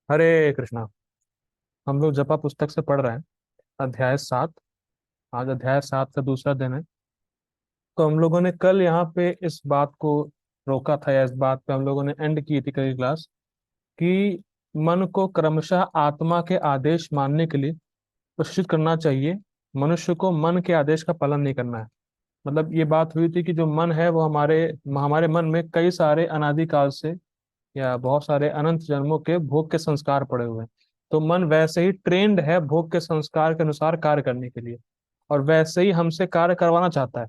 हरे कृष्णा। हम लोग जपा पुस्तक से पढ़ रहे हैं। अध्याय 7। आज अध्याय 7 का दूसरा दिन है। तो हम लोगों ने कल यहाँ पे इस बात को रोका था, या इस बात पे हम लोगों ने एंड की थी कल की क्लास, कि मन को क्रमशः आत्मा के आदेश मानने के लिए प्रशिक्षित करना चाहिए। मनुष्य को मन के आदेश का पालन नहीं करना है। मतलब ये बात हुई थी कि जो मन है वो हमारे हमारे मन में कई सारे अनादिकाल से या बहुत सारे अनंत जन्मों के भोग के संस्कार पड़े हुए हैं। तो मन वैसे ही ट्रेंड है भोग के संस्कार के अनुसार कार्य करने के लिए, और वैसे ही हमसे कार्य करवाना चाहता है।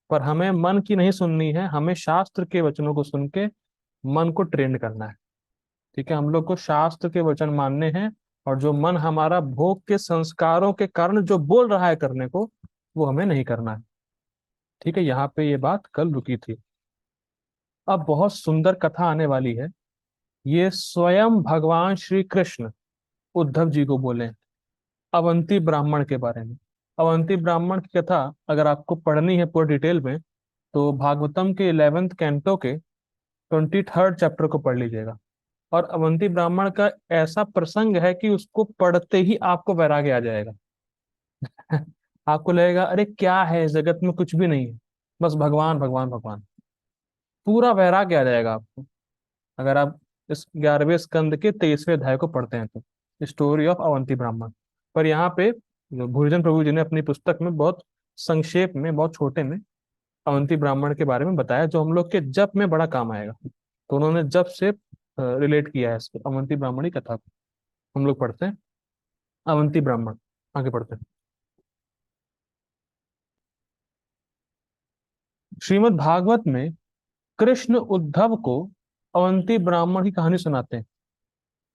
पर हमें मन की नहीं सुननी है, हमें शास्त्र के वचनों को सुन के मन को ट्रेंड करना है। ठीक है, हम लोग को शास्त्र के वचन मानने हैं, और जो मन हमारा भोग के संस्कारों के कारण जो बोल रहा है करने को, वो हमें नहीं करना है। ठीक है, यहाँ पे ये बात कल रुकी थी। अब बहुत सुंदर कथा आने वाली है। ये स्वयं भगवान श्री कृष्ण उद्धव जी को बोले अवंती ब्राह्मण के बारे में। अवंती ब्राह्मण की कथा अगर आपको पढ़नी है पूरी डिटेल में, तो भागवतम के 11th कैंटो के 23rd चैप्टर को पढ़ लीजिएगा। और अवंती ब्राह्मण का ऐसा प्रसंग है कि उसको पढ़ते ही आपको वैराग्य आ जाएगा। आपको लगेगा अरे क्या है, इस जगत में कुछ भी नहीं है, बस भगवान भगवान भगवान। पूरा वैराग्य आ जाएगा आपको अगर आप इस 11वें स्कंद के 23वें अध्याय को पढ़ते हैं तो, स्टोरी ऑफ अवंती ब्राह्मण। पर यहाँ पे जो भुर्जन प्रभु जी ने अपनी पुस्तक में बहुत संक्षेप में, बहुत छोटे में अवंती ब्राह्मण के बारे में बताया, जो हम लोग के जप में बड़ा काम आएगा। तो उन्होंने जप से रिलेट किया है इसको, अवंती ब्राह्मण की कथा को। हम लोग पढ़ते हैं अवंती ब्राह्मण। आगे पढ़ते हैं। श्रीमद् भागवत में कृष्ण उद्धव को अवंती ब्राह्मण की कहानी सुनाते हैं।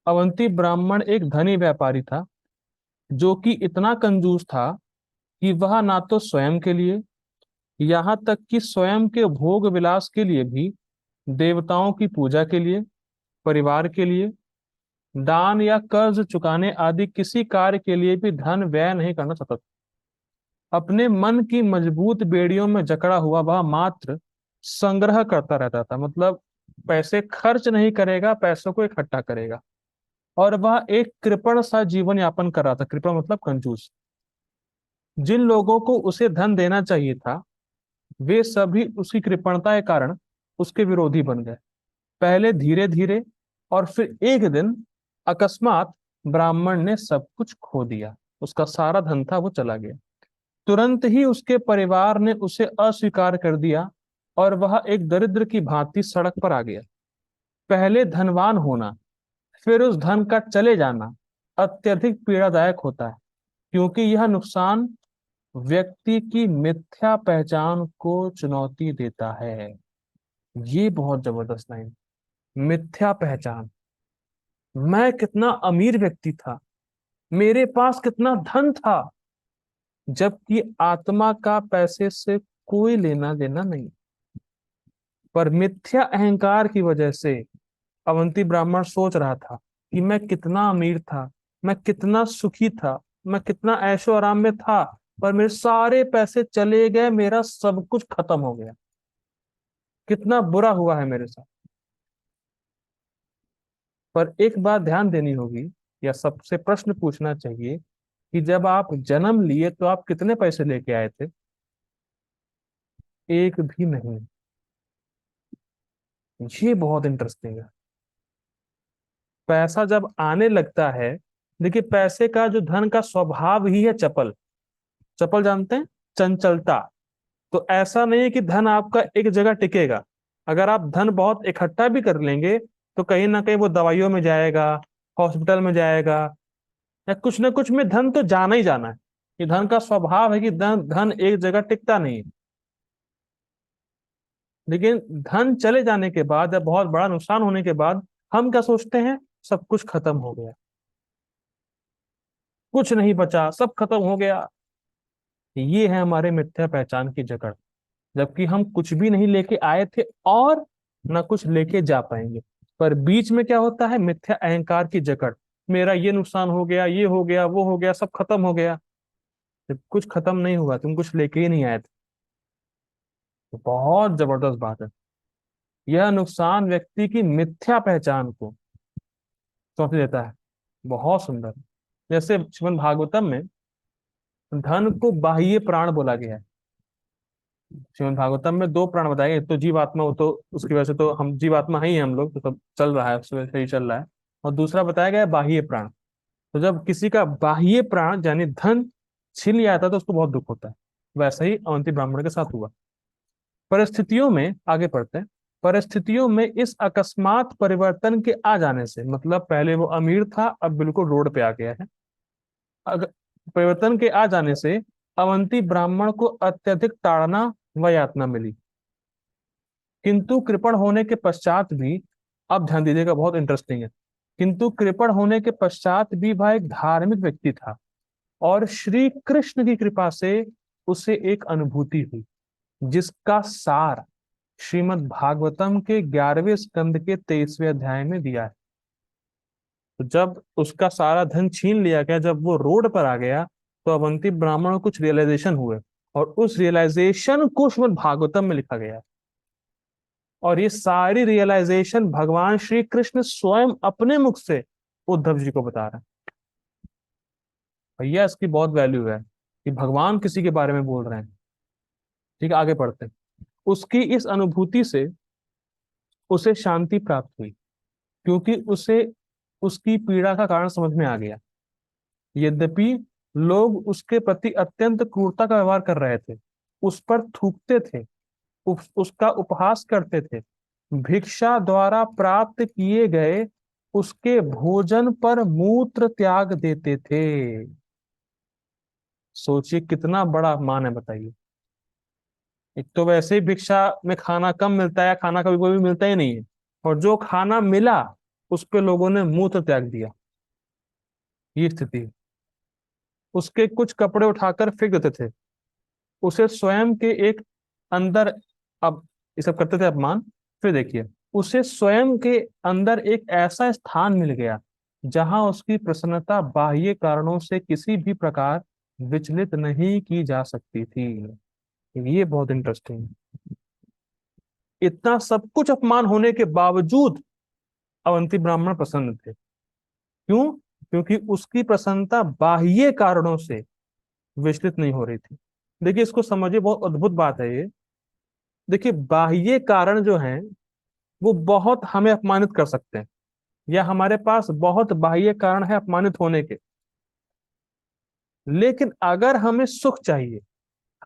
अवंती ब्राह्मण एक धनी व्यापारी था, जो कि इतना कंजूस था कि वह ना तो स्वयं के लिए, यहाँ तक कि स्वयं के भोग विलास के लिए भी, देवताओं की पूजा के लिए, परिवार के लिए, दान या कर्ज चुकाने आदि किसी कार्य के लिए भी धन व्यय नहीं करना चाहता था। अपने मन की मजबूत बेड़ियों में जकड़ा हुआ वह मात्र संग्रह करता रहता था। मतलब पैसे खर्च नहीं करेगा, पैसों को इकट्ठा करेगा। और वह एक कृपण सा जीवन यापन कर रहा था। कृपण मतलब कंजूस। जिन लोगों को उसे धन देना चाहिए था, वे सभी उसकी कृपणता के कारण उसके विरोधी बन गए। पहले धीरे धीरे, और फिर एक दिन अकस्मात ब्राह्मण ने सब कुछ खो दिया। उसका सारा धन था वो चला गया। तुरंत ही उसके परिवार ने उसे अस्वीकार कर दिया, और वह एक दरिद्र की भांति सड़क पर आ गया। पहले धनवान होना, फिर उस धन का चले जाना अत्यधिक पीड़ादायक होता है, क्योंकि यह नुकसान व्यक्ति की मिथ्या पहचान को चुनौती देता है। ये बहुत जबरदस्त लाइन। मिथ्या पहचान। मैं कितना अमीर व्यक्ति था, मेरे पास कितना धन था, जबकि आत्मा का पैसे से कोई लेना देना नहीं। पर मिथ्या अहंकार की वजह से अवंती ब्राह्मण सोच रहा था कि मैं कितना अमीर था, मैं कितना सुखी था, मैं कितना ऐशो आराम में था, पर मेरे सारे पैसे चले गए, मेरा सब कुछ खत्म हो गया। कितना बुरा हुआ है मेरे साथ। पर एक बात ध्यान देनी होगी, या सबसे प्रश्न पूछना चाहिए कि जब आप जन्म लिए तो आप कितने पैसे लेके आए थे? एक भी नहीं। ये बहुत इंटरेस्टिंग है। पैसा जब आने लगता है, देखिए पैसे का जो धन का स्वभाव ही है चपल। चपल जानते हैं, चंचलता। तो ऐसा नहीं है कि धन आपका एक जगह टिकेगा। अगर आप धन बहुत इकट्ठा भी कर लेंगे, तो कहीं ना कहीं वो दवाइयों में जाएगा, हॉस्पिटल में जाएगा, या कुछ ना कुछ में धन तो जाना ही जाना है। ये धन का स्वभाव है कि धन धन एक जगह टिकता नहीं है। लेकिन धन चले जाने के बाद या बहुत बड़ा नुकसान होने के बाद हम क्या सोचते हैं? सब कुछ खत्म हो गया, कुछ नहीं बचा, सब खत्म हो गया। ये है हमारे मिथ्या पहचान की जकड़। जबकि हम कुछ भी नहीं लेके आए थे, और ना कुछ लेके जा पाएंगे। पर बीच में क्या होता है? मिथ्या अहंकार की जकड़। मेरा ये नुकसान हो गया, ये हो गया, वो हो गया, सब खत्म हो गया। जब कुछ खत्म नहीं हुआ, तुम कुछ लेके ही नहीं आए थे। तो बहुत जबरदस्त बात है। यह नुकसान व्यक्ति की मिथ्या पहचान को चौथी देता है। बहुत सुंदर। जैसे श्रीमद् भागवतम में धन को बाह्य प्राण बोला गया है। श्रीमद् भागवतम में दो प्राण बताए गए, एक तो जीवात्मा, वो तो उसकी वजह से तो हम जीवात्मा ही हैं, हम लोग तो सब चल रहा है उसमें सही चल रहा है। और दूसरा बताया गया है बाह्य प्राण। तो जब किसी का बाह्य प्राण यानी धन छीन लिया जाता है तो उसको बहुत दुख होता है। वैसा ही अवंती ब्राह्मण के साथ हुआ। परिस्थितियों में आगे पढ़ते हैं। परिस्थितियों में इस अकस्मात परिवर्तन के आ जाने से, मतलब पहले वो अमीर था अब बिल्कुल रोड पे आ गया है। अग- परिवर्तन के आ जाने से अवंती ब्राह्मण को अत्यधिक ताड़ना व यातना मिली। किंतु कृपण होने के पश्चात भी, अब ध्यान दीजिएगा बहुत इंटरेस्टिंग है, किंतु कृपण होने के पश्चात भी वह एक धार्मिक व्यक्ति था और श्री कृष्ण की कृपा से उसे एक अनुभूति हुई जिसका सार श्रीमद् भागवतम के 11वें स्कंद के 23वें अध्याय में दिया है। तो जब उसका सारा धन छीन लिया गया, जब वो रोड पर आ गया, तो अवंती ब्राह्मण को कुछ रियलाइजेशन हुए और उस रियलाइजेशन को श्रीमद् भागवतम में लिखा गया है। और ये सारी रियलाइजेशन भगवान श्री कृष्ण स्वयं अपने मुख से उद्धव जी को बता रहे हैं। भैया इसकी बहुत वैल्यू है कि भगवान किसी के बारे में बोल रहे हैं। ठीक है, आगे पढ़ते हैं। उसकी इस अनुभूति से उसे शांति प्राप्त हुई, क्योंकि उसे उसकी पीड़ा का कारण समझ में आ गया। यद्यपि लोग उसके प्रति अत्यंत क्रूरता का व्यवहार कर रहे थे, उस पर थूकते थे, उसका उपहास करते थे, भिक्षा द्वारा प्राप्त किए गए उसके भोजन पर मूत्र त्याग देते थे। सोचिए कितना बड़ा मान है, बताइए। एक तो वैसे ही भिक्षा में खाना कम मिलता है, खाना कभी कभी मिलता ही नहीं है, और जो खाना मिला उस पे लोगों ने मूत्र त्याग दिया। ये स्थिति है। उसके कुछ कपड़े उठाकर फेंक देते थे। उसे स्वयं के एक अंदर, अब ये सब करते थे अपमान। फिर देखिए, उसे स्वयं के अंदर एक ऐसा स्थान मिल गया जहां उसकी प्रसन्नता बाह्य कारणों से किसी भी प्रकार विचलित नहीं की जा सकती थी। ये बहुत इंटरेस्टिंग है। इतना सब कुछ अपमान होने के बावजूद अवंती ब्राह्मण प्रसन्न थे। क्यों? क्योंकि उसकी प्रसन्नता बाह्य कारणों से विचलित नहीं हो रही थी। देखिए इसको समझिए, बहुत अद्भुत बात है ये। देखिए बाह्य कारण जो हैं वो बहुत हमें अपमानित कर सकते हैं, या हमारे पास बहुत बाह्य कारण है अपमानित होने के। लेकिन अगर हमें सुख चाहिए,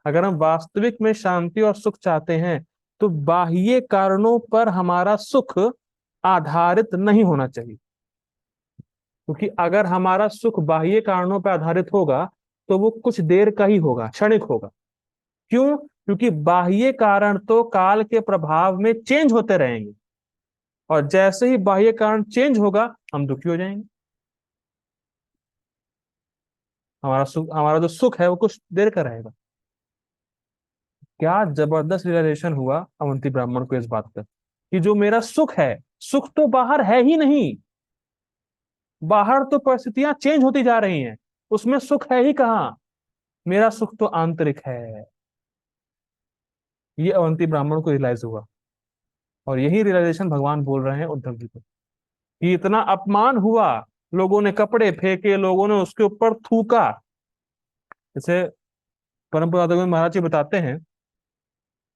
अगर हम वास्तविक में शांति और सुख चाहते हैं, तो बाह्य कारणों पर हमारा सुख आधारित नहीं होना चाहिए। क्योंकि अगर हमारा सुख बाह्य कारणों पर आधारित होगा तो वो कुछ देर का ही होगा, क्षणिक होगा। क्यों? क्योंकि बाह्य कारण तो काल के प्रभाव में चेंज होते रहेंगे, और जैसे ही बाह्य कारण चेंज होगा हम दुखी हो जाएंगे। हमारा जो सुख है वो कुछ देर का रहेगा। क्या जबरदस्त रियलाइजेशन हुआ अवंती ब्राह्मण को इस बात पर कि जो मेरा सुख है, सुख तो बाहर है ही नहीं। बाहर तो परिस्थितियां चेंज होती जा रही हैं, उसमें सुख है ही कहाँ। मेरा सुख तो आंतरिक है। ये अवंती ब्राह्मण को रियलाइज हुआ, और यही रियलाइजेशन भगवान बोल रहे हैं उद्धव जी को कि इतना अपमान हुआ, लोगों ने कपड़े फेंके, लोगों ने उसके ऊपर थूका। जैसे परम पूज्य महाराज जी बताते हैं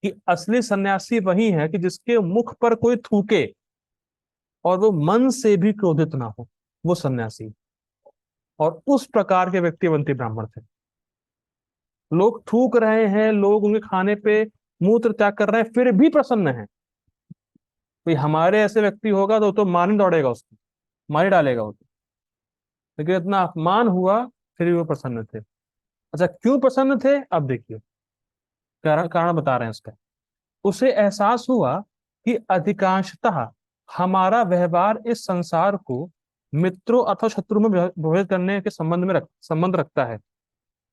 कि असली सन्यासी वही है कि जिसके मुख पर कोई थूके और वो मन से भी क्रोधित ना हो, वो सन्यासी। और उस प्रकार के व्यक्ति अवंती ब्राह्मण थे। लोग थूक रहे हैं, लोग उनके खाने पे मूत्र त्याग कर रहे हैं, फिर भी प्रसन्न है। कोई हमारे ऐसे व्यक्ति होगा तो मार ही दौड़ेगा उसको, मार ही डालेगा उसको। लेकिन इतना अपमान हुआ फिर भी वो प्रसन्न थे। अच्छा, क्यों प्रसन्न थे? अब देखिए, कारण कारण बता रहे हैं इसका। उसे एहसास हुआ कि अधिकांशतः हमारा व्यवहार इस संसार को मित्रों अथवा शत्रु में विभेद करने के संबंध रखता है,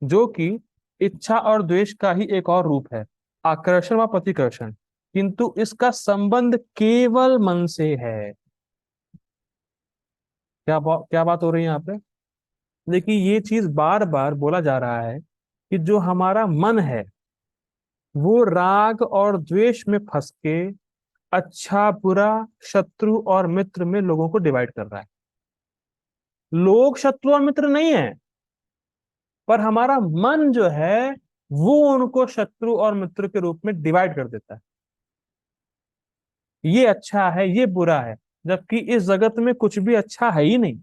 जो कि इच्छा और द्वेष का ही एक और रूप है, आकर्षण व प्रतिकर्षण। किंतु इसका संबंध केवल मन से है। क्या बात हो रही है यहाँ पे? देखिए ये चीज बार बार बोला जा रहा है कि जो हमारा मन है वो राग और द्वेष में फंस के अच्छा बुरा, शत्रु और मित्र में लोगों को डिवाइड कर रहा है। लोग शत्रु और मित्र नहीं है, पर हमारा मन जो है वो उनको शत्रु और मित्र के रूप में डिवाइड कर देता है। ये अच्छा है, ये बुरा है, जबकि इस जगत में कुछ भी अच्छा है ही नहीं।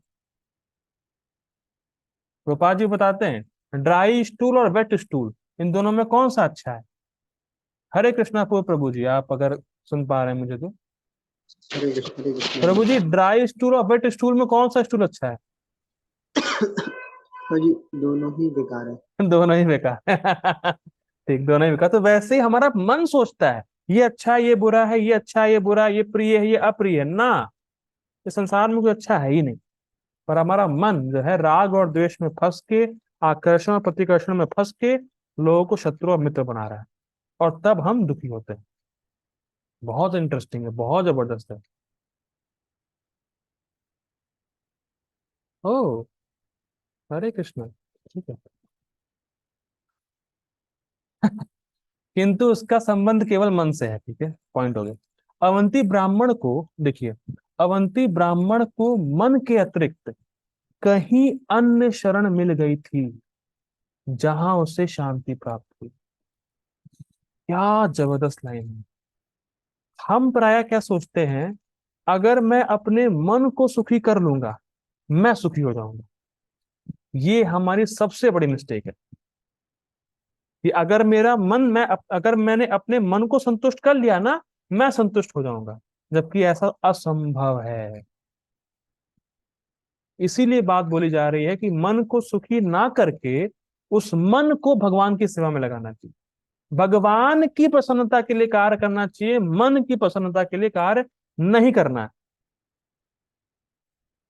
गोपाल जी बताते हैं, ड्राई स्टूल और वेट स्टूल, इन दोनों में कौन सा अच्छा है? हरे कृष्णा प्रभु जी, आप अगर सुन पा रहे हैं मुझे तो। हरे कृष्ण हरे कृष्ण प्रभु जी। जी, ड्राई स्टूल और वेट स्टूल में कौन सा स्टूल अच्छा है? हाँ जी, दोनों ही बेकार है। दोनों ही बेकार है। ठीक, दोनों ही बेकार। तो वैसे ही हमारा मन सोचता है, ये अच्छा है, ये बुरा है, ये अच्छा है, ये बुरा है, ये प्रिय है, ये अप्रिय है ना। इस संसार में कोई अच्छा है ही नहीं। पर हमारा मन जो है राग और द्वेष में फंस के, आकर्षण और प्रतिकर्षण में फंस के लोगों को शत्रु और मित्र बना रहा है, और तब हम दुखी होते हैं। बहुत इंटरेस्टिंग है, बहुत जबरदस्त है। ओ, हरे कृष्ण। ठीक है। किंतु उसका संबंध केवल मन से है। ठीक है, पॉइंट हो गया। अवंती ब्राह्मण को देखिए, अवंती ब्राह्मण को मन के अतिरिक्त कहीं अन्य शरण मिल गई थी, जहां उसे शांति प्राप्त हुई। क्या जबरदस्त लाइन है। हम प्राय क्या सोचते हैं, अगर मैं अपने मन को सुखी कर लूंगा, मैं सुखी हो जाऊंगा। ये हमारी सबसे बड़ी मिस्टेक है, कि अगर मेरा मन, अगर मैंने अपने मन को संतुष्ट कर लिया ना, मैं संतुष्ट हो जाऊंगा। जबकि ऐसा असंभव है। इसीलिए बात बोली जा रही है कि मन को सुखी ना करके उस मन को भगवान की सेवा में लगाना चाहिए। भगवान की प्रसन्नता के लिए कार्य करना चाहिए, मन की प्रसन्नता के लिए कार्य नहीं करना है।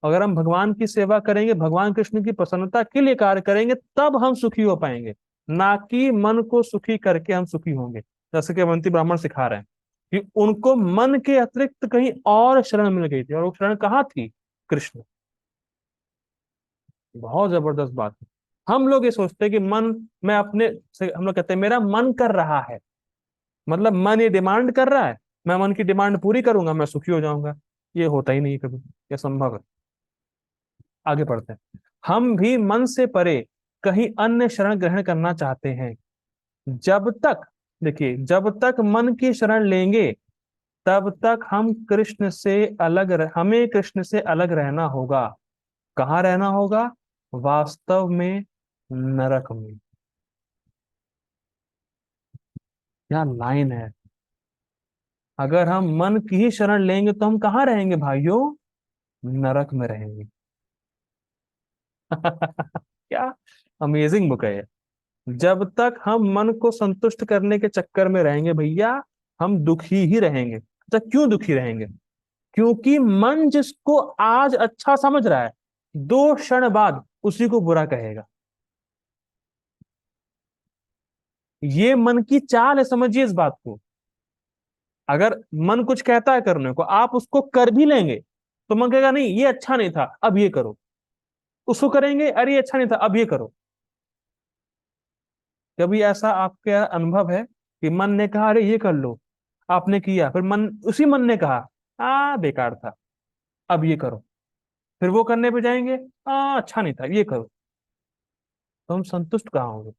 अगर हम भगवान की सेवा करेंगे, भगवान कृष्ण की प्रसन्नता के लिए कार्य करेंगे, तब हम सुखी हो पाएंगे, ना कि मन को सुखी करके हम सुखी होंगे। जैसे कि अवंती ब्राह्मण सिखा रहे हैं कि उनको मन के अतिरिक्त कहीं और शरण मिल गई थी, और वो शरण कहाँ थी? कृष्ण। बहुत जबरदस्त बात है। हम लोग ये सोचते हैं कि मन, मैं अपने से, हम लोग कहते हैं मेरा मन कर रहा है, मतलब मन ये डिमांड कर रहा है, मैं मन की डिमांड पूरी करूंगा, मैं सुखी हो जाऊंगा। ये होता ही नहीं है कभी, ये संभव है। आगे बढ़ते हैं। हम भी मन से परे कहीं अन्य शरण ग्रहण करना चाहते हैं। जब तक, देखिए, जब तक मन की शरण लेंगे, तब तक हमें कृष्ण से अलग रहना होगा। कहाँ रहना होगा? वास्तव में नरक में। क्या लाइन है। अगर हम मन की ही शरण लेंगे तो हम कहाँ रहेंगे भाइयों? नरक में रहेंगे। क्या अमेजिंग बुक है ये। जब तक हम मन को संतुष्ट करने के चक्कर में रहेंगे भैया, हम दुखी ही रहेंगे। अच्छा, क्यों दुखी रहेंगे? क्योंकि मन जिसको आज अच्छा समझ रहा है, 2 क्षण बाद उसी को बुरा कहेगा। ये मन की चाल है, समझिए इस बात को। अगर मन कुछ कहता है करने को, आप उसको कर भी लेंगे, तो मन कहेगा नहीं ये अच्छा नहीं था, अब ये करो। उसको करेंगे, अरे ये अच्छा नहीं था, अब ये करो। कभी ऐसा आपके अनुभव है कि मन ने कहा अरे ये कर लो, आपने किया, फिर उसी मन ने कहा बेकार था, अब ये करो। फिर वो करने पे जाएंगे, अच्छा नहीं था, ये करो। तो हम संतुष्ट कहाँ होंगे?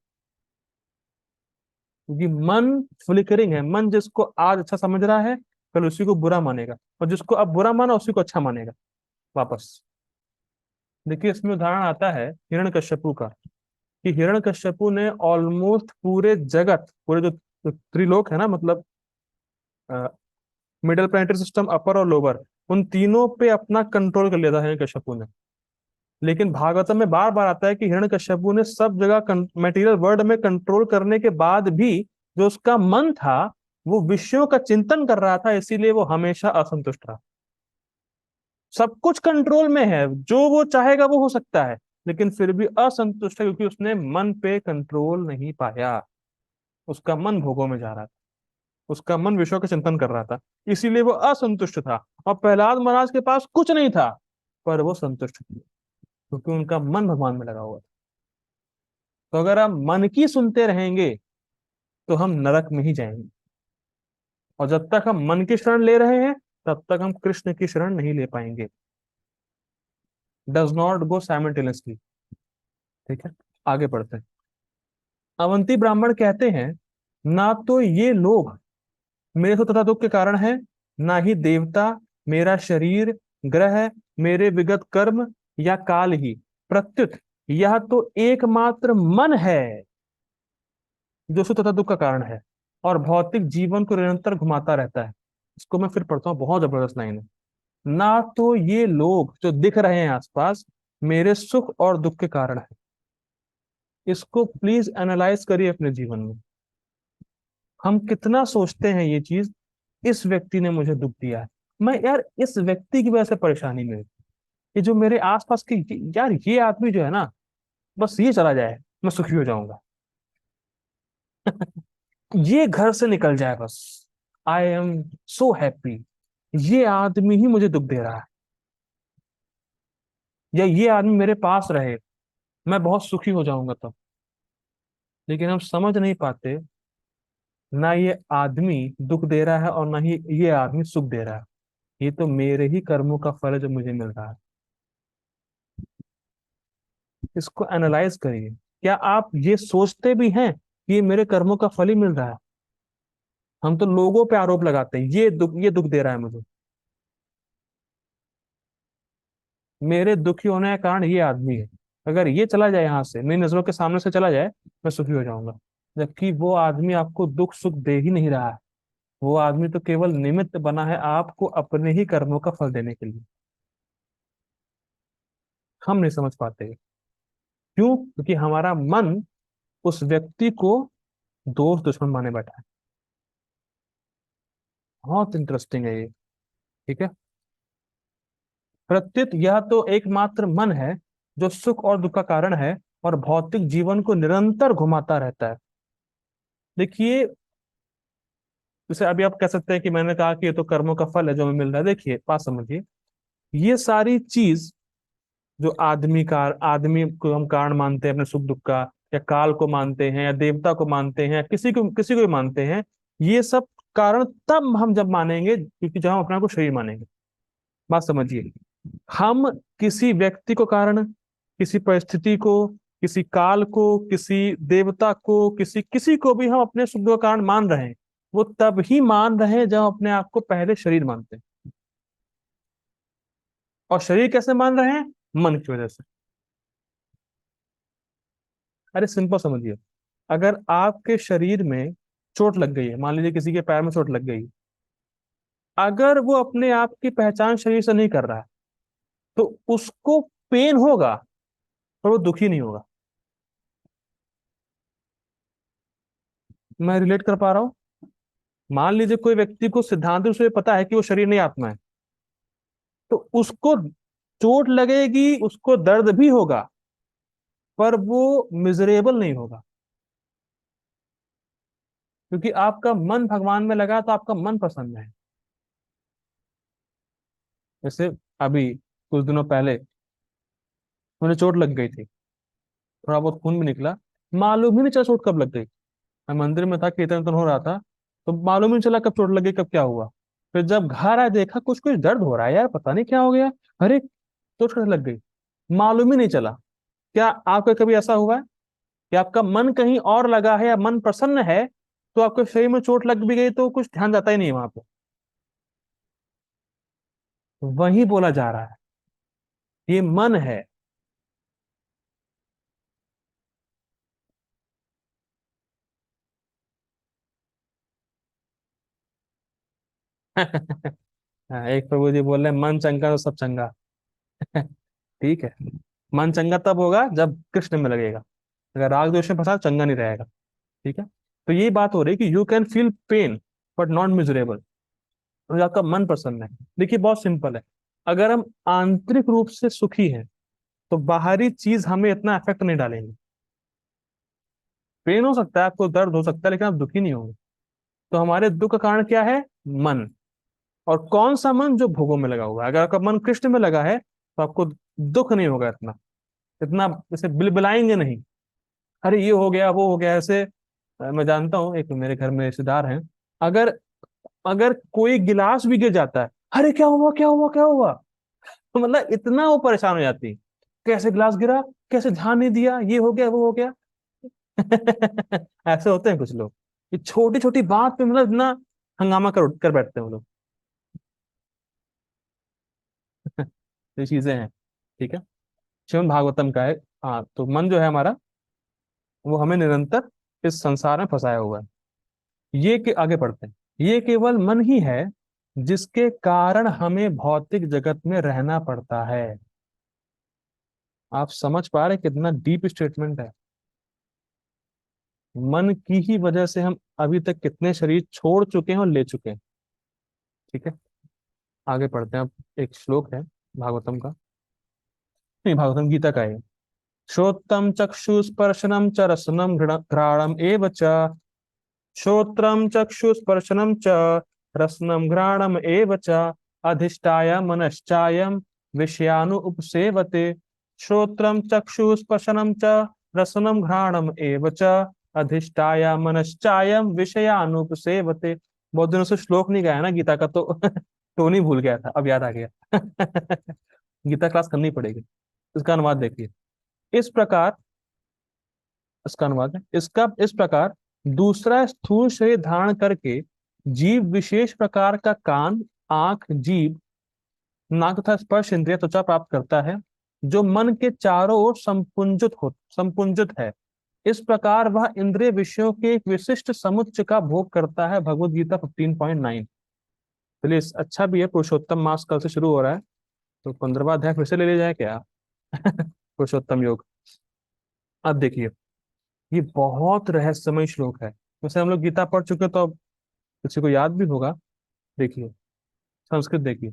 क्योंकि मन फ्लिकरिंग है। मन जिसको आज अच्छा समझ रहा है, कल उसी को बुरा मानेगा, और जिसको अब बुरा माना उसी को अच्छा मानेगा वापस। देखिए, इसमें उदाहरण आता है हिरण्यकश्यपु का, कि हिरण्यकश्यपु ने ऑलमोस्ट पूरे जगत, पूरे जो त्रिलोक है ना, मतलब मिडिल प्लानिटरी सिस्टम, अपर और लोअर, उन तीनों पे अपना कंट्रोल कर लिया था हिरण्यकश्यपु ने। लेकिन भागवतम में बार बार आता है कि हिरण्यकश्यपु ने सब जगह मटेरियल वर्ल्ड में कंट्रोल करने के बाद भी जो उसका मन था, वो विषयों का चिंतन कर रहा था, इसीलिए वो हमेशा असंतुष्ट रहा। सब कुछ कंट्रोल में है, जो वो चाहेगा वो हो सकता है, लेकिन फिर भी असंतुष्ट है, क्योंकि उसने मन पे कंट्रोल नहीं पाया। उसका मन भोगों में जा रहा था, उसका मन विषयों का चिंतन कर रहा था, इसीलिए वो असंतुष्ट था। और प्रहलाद महाराज के पास कुछ नहीं था, पर वो संतुष्ट थे, क्योंकि उनका मन भगवान में लगा हुआ था। तो अगर हम मन की सुनते रहेंगे, तो हम नरक में ही जाएंगे। और जब तक हम मन की शरण ले रहे हैं, तब तक हम कृष्ण की शरण नहीं ले पाएंगे। Does not go simultaneously. ठीक है, आगे बढ़ते हैं। अवंती ब्राह्मण कहते हैं, ना तो ये लोग मेरे सुख तथा दुख के कारण है, ना ही देवता, मेरा शरीर, ग्रह, मेरे विगत कर्म या काल ही, प्रत्युत यह तो एकमात्र मन है जो सुख तथा दुख का कारण है और भौतिक जीवन को निरंतर घुमाता रहता है। इसको मैं फिर पढ़ता हूँ, बहुत जबरदस्त लाइन है। ना तो ये लोग जो दिख रहे हैं आसपास मेरे सुख और दुख के कारण है। इसको प्लीज एनालाइज करिए अपने जीवन में। हम कितना सोचते हैं ये चीज, इस व्यक्ति ने मुझे दुख दिया है, मैं यार इस व्यक्ति की वजह से परेशानी में हूं। ये जो मेरे आसपास के, यार ये आदमी जो है ना, बस ये चला जाए मैं सुखी हो जाऊंगा। ये घर से निकल जाए बस, आई एम सो हैप्पी। ये आदमी ही मुझे दुख दे रहा है, या ये आदमी मेरे पास रहे, मैं बहुत सुखी हो जाऊंगा तब। लेकिन हम समझ नहीं पाते, ना ये आदमी दुख दे रहा है और ना ही ये आदमी सुख दे रहा है। ये तो मेरे ही कर्मों का फल है जो मुझे मिल रहा है। इसको एनालाइज करिए। क्या आप ये सोचते भी हैं कि ये मेरे कर्मों का फल ही मिल रहा है? हम तो लोगों पे आरोप लगाते हैं, ये दुख दे रहा है मुझे, मेरे दुखी होने का कारण ये आदमी है। अगर ये चला जाए यहाँ से, मेरी नजरों के सामने से चला जाए, मैं सुखी हो जाऊंगा। जबकि वो आदमी आपको दुख सुख दे ही नहीं रहा है। वो आदमी तो केवल निमित्त बना है आपको अपने ही कर्मों का फल देने के लिए। हम नहीं समझ पाते। क्यों? क्योंकि हमारा मन उस व्यक्ति को दोस्त दुश्मन माने बैठा है। बहुत इंटरेस्टिंग है ये। ठीक है। प्रत्युत यह तो एकमात्र मन है जो सुख और दुख का कारण है और भौतिक जीवन को निरंतर घुमाता रहता है। देखिए, जैसे अभी आप कह सकते हैं कि मैंने कहा कि ये तो कर्मों का फल है जो हमें मिल रहा है। देखिए, बात समझिए। ये सारी चीज जो आदमी को हम कारण मानते हैं अपने सुख दुख का, या काल को मानते हैं, या देवता को मानते हैं, या किसी को भी मानते हैं, ये सब कारण तब हम जब मानेंगे क्योंकि जब हम अपने आप को शरीर मानेंगे। बात समझिए। हम किसी व्यक्ति को कारण, किसी परिस्थिति को, किसी काल को, किसी देवता को, किसी किसी को भी हम अपने सुख दुख का कारण मान रहे हैं, वो तब ही मान रहे हैं जब हम अपने आप को पहले शरीर मानते हैं। और शरीर कैसे मान रहे हैं? मन की वजह से। अरे सिंपल समझिए। अगर आपके शरीर में चोट लग गई है, मान लीजिए किसी के पैर में चोट लग गई, अगर वो अपने आप की पहचान शरीर से नहीं कर रहा है, तो उसको पेन होगा पर वो दुखी नहीं होगा। मैं रिलेट कर पा रहा हूँ? मान लीजिए कोई व्यक्ति को सिद्धांत रूप से पता है कि वो शरीर नहीं आत्मा है, तो उसको चोट लगेगी, उसको दर्द भी होगा, पर वो मिजरेबल नहीं होगा। क्योंकि आपका मन भगवान में लगा, तो आपका मन प्रसन्न है। जैसे अभी कुछ दिनों पहले मुझे चोट लग गई थी, थोड़ा बहुत खून भी निकला, मालूम ही नहीं चला चोट कब लग गई। मैं मंदिर में था, कीर्तन वीर्तन हो रहा था, तो मालूम ही नहीं चला कब चोट लग गई, कब क्या हुआ। फिर जब घर आया देखा कुछ कुछ दर्द हो रहा है, यार पता नहीं क्या हो गया। अरे, चोट कैसे लग गई, मालूम ही नहीं चला। क्या आपका कभी ऐसा हुआ है कि आपका मन कहीं और लगा है या मन प्रसन्न है, तो आपके शरीर में चोट लग भी गई तो कुछ ध्यान जाता ही नहीं वहां पे? वही बोला जा रहा है, ये मन है। हाँ, एक प्रभु जी बोल रहे हैं, मन चंगा तो सब चंगा। ठीक है। मन चंगा तब होगा जब कृष्ण में लगेगा। अगर राग द्वेष में फंसा, चंगा नहीं रहेगा। ठीक है। तो ये बात हो रही है कि you can feel pain but not miserable, और आपका मन प्रसन्न है। देखिए, बहुत सिंपल है। अगर हम आंतरिक रूप से सुखी हैं, तो बाहरी चीज हमें इतना इफेक्ट नहीं डालेंगे। पेन हो सकता है, आपको दर्द हो सकता है, लेकिन आप दुखी नहीं होंगे। तो हमारे दुख का कारण क्या है? मन। और कौन सा मन? जो भोगों में लगा हुआ है। अगर आपका मन कृष्ण में लगा है, तो आपको दुख नहीं होगा इतना। इतना जैसे बिलबिलाएंगे नहीं, अरे ये हो गया, वो हो गया, ऐसे। मैं जानता हूँ, एक मेरे घर में रिश्तेदार हैं, अगर अगर कोई गिलास भी गिर जाता है, अरे क्या हुआ, क्या हुआ, क्या हुआ, मतलब इतना वो परेशान हो जाती, कैसे गिलास गिरा, कैसे ध्यान नहीं दिया, ये हो गया वो हो गया। ऐसे होते हैं कुछ लोग, ये छोटी छोटी बात पे मतलब इतना हंगामा कर कर बैठते हैं वो लोग। ये चीजें हैं। ठीक है। श्रीमद् भागवतम का है। हाँ, तो मन जो है हमारा, वो हमें निरंतर इस संसार में फंसाया हुआ है। ये के आगे पढ़ते हैं। ये केवल मन ही है जिसके कारण हमें भौतिक जगत में रहना पड़ता है। आप समझ पा रहे हैं कितना डीप स्टेटमेंट है। मन की ही वजह से हम अभी तक कितने शरीर छोड़ चुके हैं और ले चुके हैं। ठीक है। आगे पढ़ते हैं। अब एक श्लोक है भागवतम का, नहीं भागवतम गीता का है। श्रोत्रम चक्षुस्पर्शनम च रसनम घ्राणम एव च। श्रोत्रम चक्षुस्पर्शनम च रसनम घ्राणम एव च। अधिष्ठाय मनश्चायम विषयानु उपसेवते। श्रोत्रम चक्षुस्पर्शनम च रसनम घ्राणम एव च। अधिष्ठाय मनश्चायम विषयानुपसेवते। बहुत दिनों से श्लोक नहीं गाया ना गीता का, तो टोन ही भूल गया था, अब याद आ गया। गीता क्लास करनी पड़ेगी। इसका अनुवाद देखिए। इस प्रकार, इसका अनुवाद है इसका, इस प्रकार दूसरा स्थूल शरीर धारण करके जीव विशेष प्रकार का कान, आंख, जीभ, नाक तथा स्पर्श इंद्रिय त्वचा प्राप्त करता है, जो मन के चारों ओर संपुंजित है। इस प्रकार वह इंद्रिय विषयों के एक विशिष्ट समुच्चय का भोग करता है। भगवत गीता 15.9। चलिए, अच्छा भी है, पुरुषोत्तम मास कल से शुरू हो रहा है, तो 15वां अध्याय फिर से ले लिया जाए क्या? पुरुषोत्तम योग। अब देखिए, ये बहुत रहस्यमय श्लोक है। वैसे हम लोग गीता पढ़ चुके, तो अब किसी को याद भी होगा। देखिए, संस्कृत देखिए।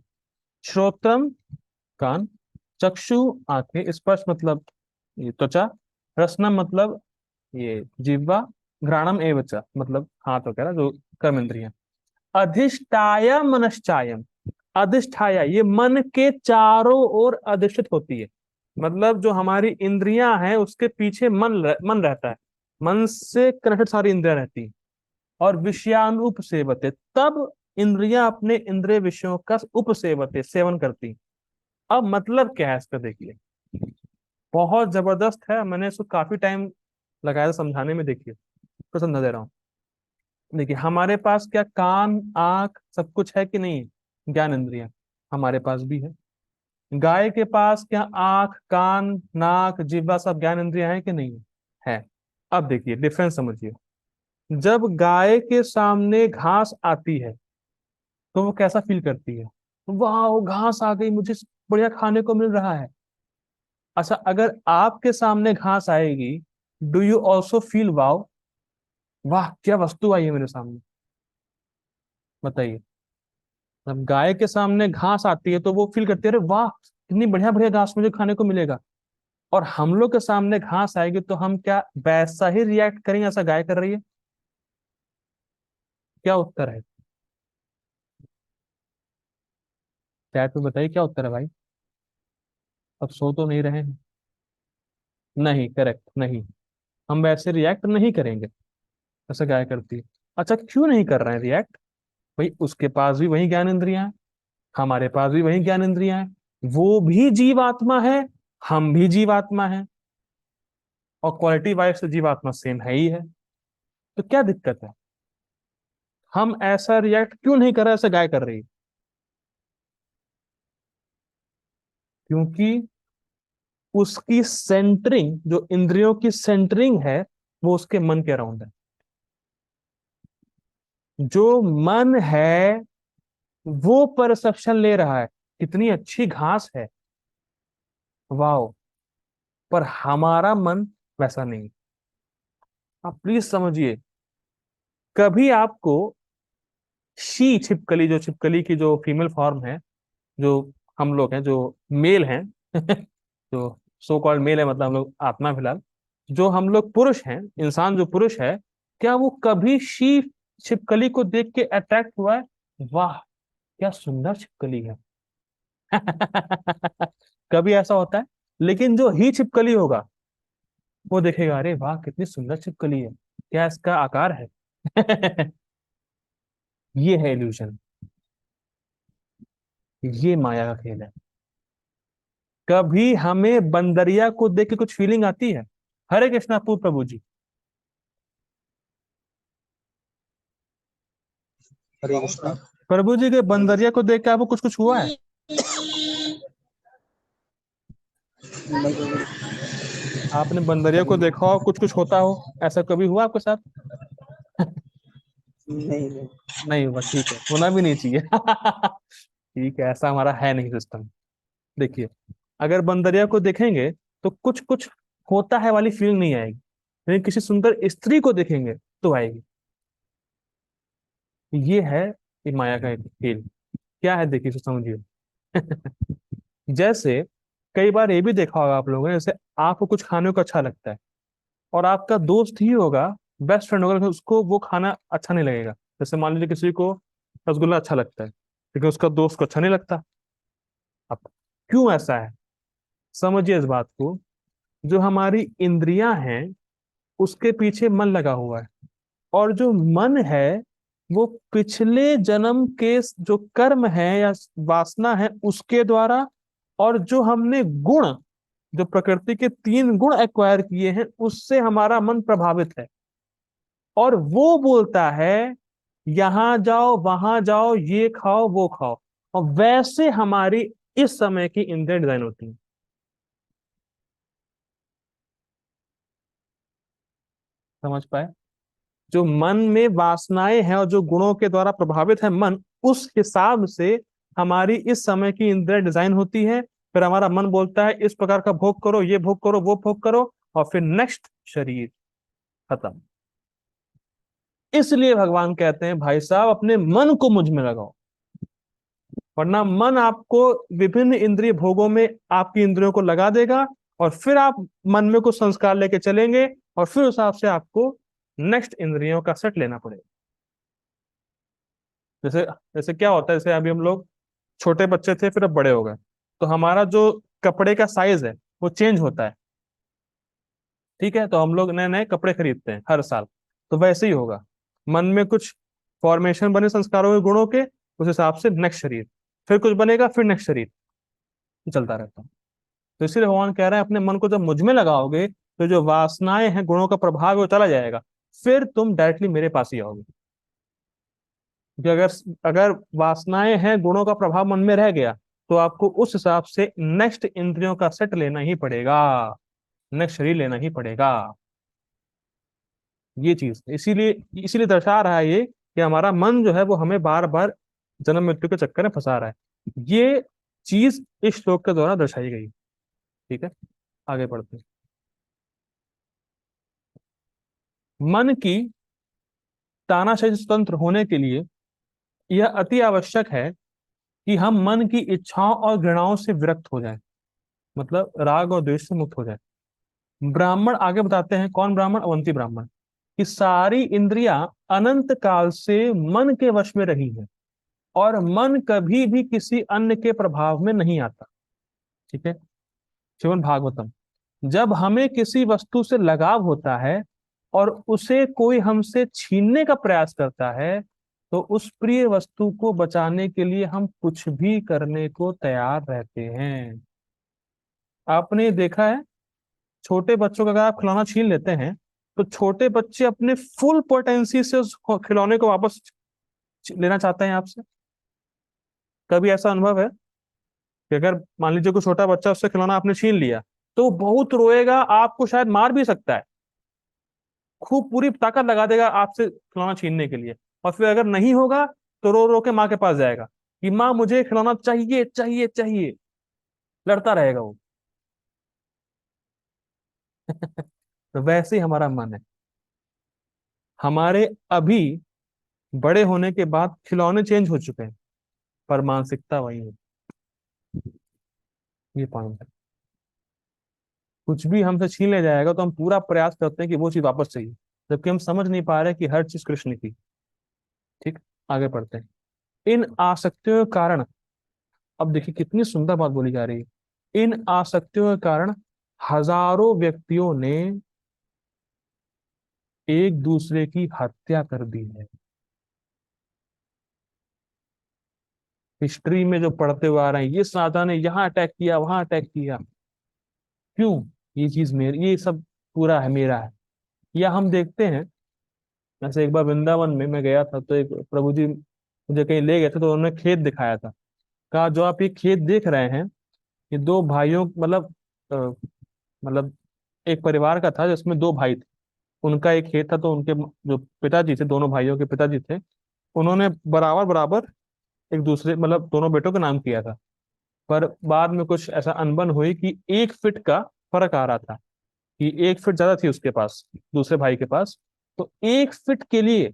श्रोत्रम कान, चक्षु आंखें, स्पर्श मतलब ये त्वचा, रसनम मतलब ये जिह्वा, घ्राणम एवच मतलब हाथ वगैरह जो कर्म इंद्रियां। अधिष्ठाय मनश्चायम, अधिष्ठाया ये मन के चारों ओर अधिष्ठित होती है। मतलब जो हमारी इंद्रियां हैं उसके पीछे मन रहता है। मन से कनेक्टेड सारी इंद्रियां रहती हैं। और विषयानुप सेवते, तब इंद्रियां अपने इंद्रिय विषयों का उपसेवते सेवन करती। अब मतलब क्या है इसका देखिए, बहुत जबरदस्त है। मैंने इसको काफी टाइम लगाया था समझाने में। देखिए, तो समझा दे रहा हूँ। देखिए, हमारे पास क्या कान, आंख सब कुछ है कि नहीं है? ज्ञान इंद्रियां हमारे पास भी है। गाय के पास क्या आंख, कान, नाक, जिह्वा सब ज्ञान इंद्रियां है कि नहीं है? है। अब देखिए डिफरेंस समझिए। जब गाय के सामने घास आती है तो वो कैसा फील करती है? वाह, वो घास आ गई, मुझे बढ़िया खाने को मिल रहा है। अच्छा, अगर आपके सामने घास आएगी, डू यू ऑल्सो फील वाव? वाह, क्या वस्तु आई है मेरे सामने। बताइए। जब गाय के सामने घास आती है तो वो फील करती है, अरे वाह, कितनी बढ़िया बढ़िया घास मुझे खाने को मिलेगा। और हम लोग के सामने घास आएगी तो हम क्या वैसा ही रिएक्ट करेंगे ऐसा गाय कर रही है? क्या उत्तर है? चैट में बताइए क्या उत्तर है भाई। अब सो तो नहीं रहे हैं? नहीं, करेक्ट नहीं। हम वैसे रिएक्ट नहीं करेंगे जैसे गाय करती है। अच्छा, क्यों नहीं कर रहे हैं रिएक्ट? भाई, उसके पास भी वही ज्ञान इंद्रियां हैं, हमारे पास भी वही ज्ञान इंद्रियां हैं। वो भी जीवात्मा है, हम भी जीवात्मा है, और क्वालिटी वाइज तो जीवात्मा सेम है ही है। तो क्या दिक्कत है? हम ऐसा रिएक्ट क्यों नहीं कर रहे ऐसे गाय कर रही है? क्योंकि उसकी सेंटरिंग, जो इंद्रियों की सेंटरिंग है, वो उसके मन के अराउंड है। जो मन है वो परसेप्शन ले रहा है, कितनी अच्छी घास है, वाह। पर हमारा मन वैसा नहीं। आप प्लीज समझिए। कभी आपको शी छिपकली, जो छिपकली की जो फीमेल फॉर्म है, जो हम लोग हैं जो मेल हैं, जो सो कॉल्ड मेल है, मतलब हम लोग आत्मा फिलहाल, जो हम लोग पुरुष हैं, इंसान जो पुरुष है, क्या वो कभी शी छिपकली को देख के अट्रैक्ट हुआ है? वाह, क्या सुंदर छिपकली है। कभी ऐसा होता है? लेकिन जो ही छिपकली होगा वो देखेगा, अरे वाह कितनी सुंदर छिपकली है, क्या इसका आकार है। ये है इल्यूजन, ये माया का खेल है। कभी हमें बंदरिया को देख के कुछ फीलिंग आती है? हरे कृष्णा प्रभु जी। हरे कृष्णा। प्रभु जी के बंदरिया को देख के आपको कुछ कुछ हुआ है? नहीं आपने बंदरिया को देखा हो, कुछ कुछ होता हो, ऐसा कभी हुआ आपके साथ? नहीं नहीं। नहीं हुआ, ठीक है, होना भी नहीं चाहिए। ठीक है, ऐसा हमारा है नहीं सिस्टम। देखिए, अगर बंदरिया को देखेंगे तो कुछ कुछ होता है वाली फीलिंग नहीं आएगी, लेकिन किसी सुंदर स्त्री को देखेंगे तो आएगी। ये है ये माया का एक खेल। क्या है, देखिए, इसे समझिए। जैसे कई बार ये भी देखा होगा आप लोगों ने, जैसे आपको कुछ खाने को अच्छा लगता है, और आपका दोस्त ही होगा, बेस्ट फ्रेंड होगा, लेकिन उसको वो खाना अच्छा नहीं लगेगा। जैसे मान लीजिए किसी को रसगुल्ला अच्छा लगता है, लेकिन उसका दोस्त को अच्छा नहीं लगता। अब क्यों ऐसा है, समझिए इस बात को। जो हमारी इंद्रियां हैं, उसके पीछे मन लगा हुआ है, और जो मन है वो पिछले जन्म के जो कर्म है या वासना है उसके द्वारा, और जो हमने गुण, जो प्रकृति के 3 गुण एक्वायर किए हैं, उससे हमारा मन प्रभावित है। और वो बोलता है यहां जाओ, वहां जाओ, ये खाओ, वो खाओ। और वैसे हमारी इस समय की इंद्रिय डिजाइन होती है। समझ पाए? जो मन में वासनाएं हैं और जो गुणों के द्वारा प्रभावित है मन, उस हिसाब से हमारी इस समय की इंद्रिय डिजाइन होती है। फिर हमारा मन बोलता है इस प्रकार का भोग करो, ये भोग करो, वो भोग करो, और फिर नेक्स्ट शरीर खत्म। इसलिए भगवान कहते हैं भाई साहब, अपने मन को मुझ में लगाओ, वरना मन आपको विभिन्न इंद्रिय भोगों में आपकी इंद्रियों को लगा देगा, और फिर आप मन में कुछ संस्कार लेके चलेंगे, और फिर उस हिसाब से आपको नेक्स्ट इंद्रियों का सेट लेना पड़ेगा। जैसे जैसे क्या होता है, जैसे अभी हम लोग छोटे बच्चे थे, फिर अब बड़े हो गए, तो हमारा जो कपड़े का साइज है वो चेंज होता है। ठीक है, तो हम लोग नए नए कपड़े खरीदते हैं हर साल। तो वैसे ही होगा, मन में कुछ फॉर्मेशन बने संस्कारों के गुणों के, उस हिसाब से नेक्स्ट शरीर, फिर कुछ बनेगा, फिर नेक्स्ट शरीर, चलता रहता है। तो इसीलिए भगवान कह रहे हैं अपने मन को जब मुझ में लगाओगे, तो जो वासनाएं हैं, गुणों का प्रभाव है, वो चला जाएगा। फिर तुम डायरेक्टली मेरे पास ही आओगे। क्योंकि अगर अगर वासनाएं हैं, गुणों का प्रभाव मन में रह गया, तो आपको उस हिसाब से नेक्स्ट इंद्रियों का सेट लेना ही पड़ेगा, नेक्स्ट शरीर लेना ही पड़ेगा। ये चीज इसीलिए इसीलिए दर्शा रहा है ये, कि हमारा मन जो है वो हमें बार बार जन्म मृत्यु के चक्कर में फंसा रहा है। ये चीज इस श्लोक के द्वारा दर्शाई गई। ठीक है, आगे बढ़ते हैं। मन की तानाशाही से स्वतंत्र होने के लिए यह अति आवश्यक है कि हम मन की इच्छाओं और घृणाओं से विरक्त हो जाएं, मतलब राग और द्वेष से मुक्त हो जाएं। ब्राह्मण आगे बताते हैं, कौन ब्राह्मण? अवंती ब्राह्मण, कि सारी इंद्रियां अनंत काल से मन के वश में रही हैं, और मन कभी भी किसी अन्य के प्रभाव में नहीं आता। ठीक है, श्रीमद् भागवतम। जब हमें किसी वस्तु से लगाव होता है और उसे कोई हमसे छीनने का प्रयास करता है, तो उस प्रिय वस्तु को बचाने के लिए हम कुछ भी करने को तैयार रहते हैं। आपने देखा है, छोटे बच्चों का अगर आप खिलौना छीन लेते हैं, तो छोटे बच्चे अपने फुल पोटेंसी से उस खिलौने को वापस लेना चाहते हैं आपसे। कभी ऐसा अनुभव है कि अगर मान लीजिए कोई छोटा बच्चा, उससे खिलौना आपने छीन लिया, तो वो बहुत रोएगा, आपको शायद मार भी सकता है, खूब पूरी ताकत लगा देगा आपसे खिलौना छीनने के लिए। और फिर अगर नहीं होगा, तो रो रो के माँ के पास जाएगा कि माँ मुझे खिलौना चाहिए चाहिए चाहिए, लड़ता रहेगा वो। तो वैसे ही हमारा मन है। हमारे अभी बड़े होने के बाद खिलौने चेंज हो चुके हैं, पर मानसिकता वही है। ये पॉइंट है। कुछ भी हमसे छीन ले जाएगा तो हम पूरा प्रयास करते हैं कि वो चीज वापस चाहिए, जबकि हम समझ नहीं पा रहे कि हर चीज कृष्ण की। ठीक, आगे बढ़ते हैं। इन आसक्तियों के कारण, अब देखिए कितनी सुंदर बात बोली जा रही है। इन आसक्तियों के कारण हजारों व्यक्तियों ने एक दूसरे की हत्या कर दी है। हिस्ट्री में जो पढ़ते हुए आ रहे हैं, ये सनातन ने यहाँ अटैक किया, वहां अटैक किया, क्यों? ये चीज मेरी, ये सब पूरा है मेरा है। या हम देखते हैं, जैसे एक बार वृंदावन में मैं गया था, तो एक प्रभु जी मुझे कहीं ले गए थे, तो उन्होंने खेत दिखाया था। कहा जो आप ये खेत देख रहे हैं, ये दो भाइयों अ, मतलब एक परिवार का था जिसमें दो भाई थे। उनका एक खेत था, तो उनके जो पिताजी थे, दोनों भाइयों के पिताजी थे, उन्होंने बराबर बराबर एक दूसरे दोनों बेटों का नाम किया था। पर बाद में कुछ ऐसा अनबन हुई कि 1 फीट का फर्क आ रहा था, कि 1 फीट ज्यादा थी उसके पास, दूसरे भाई के पास। तो 1 फीट के लिए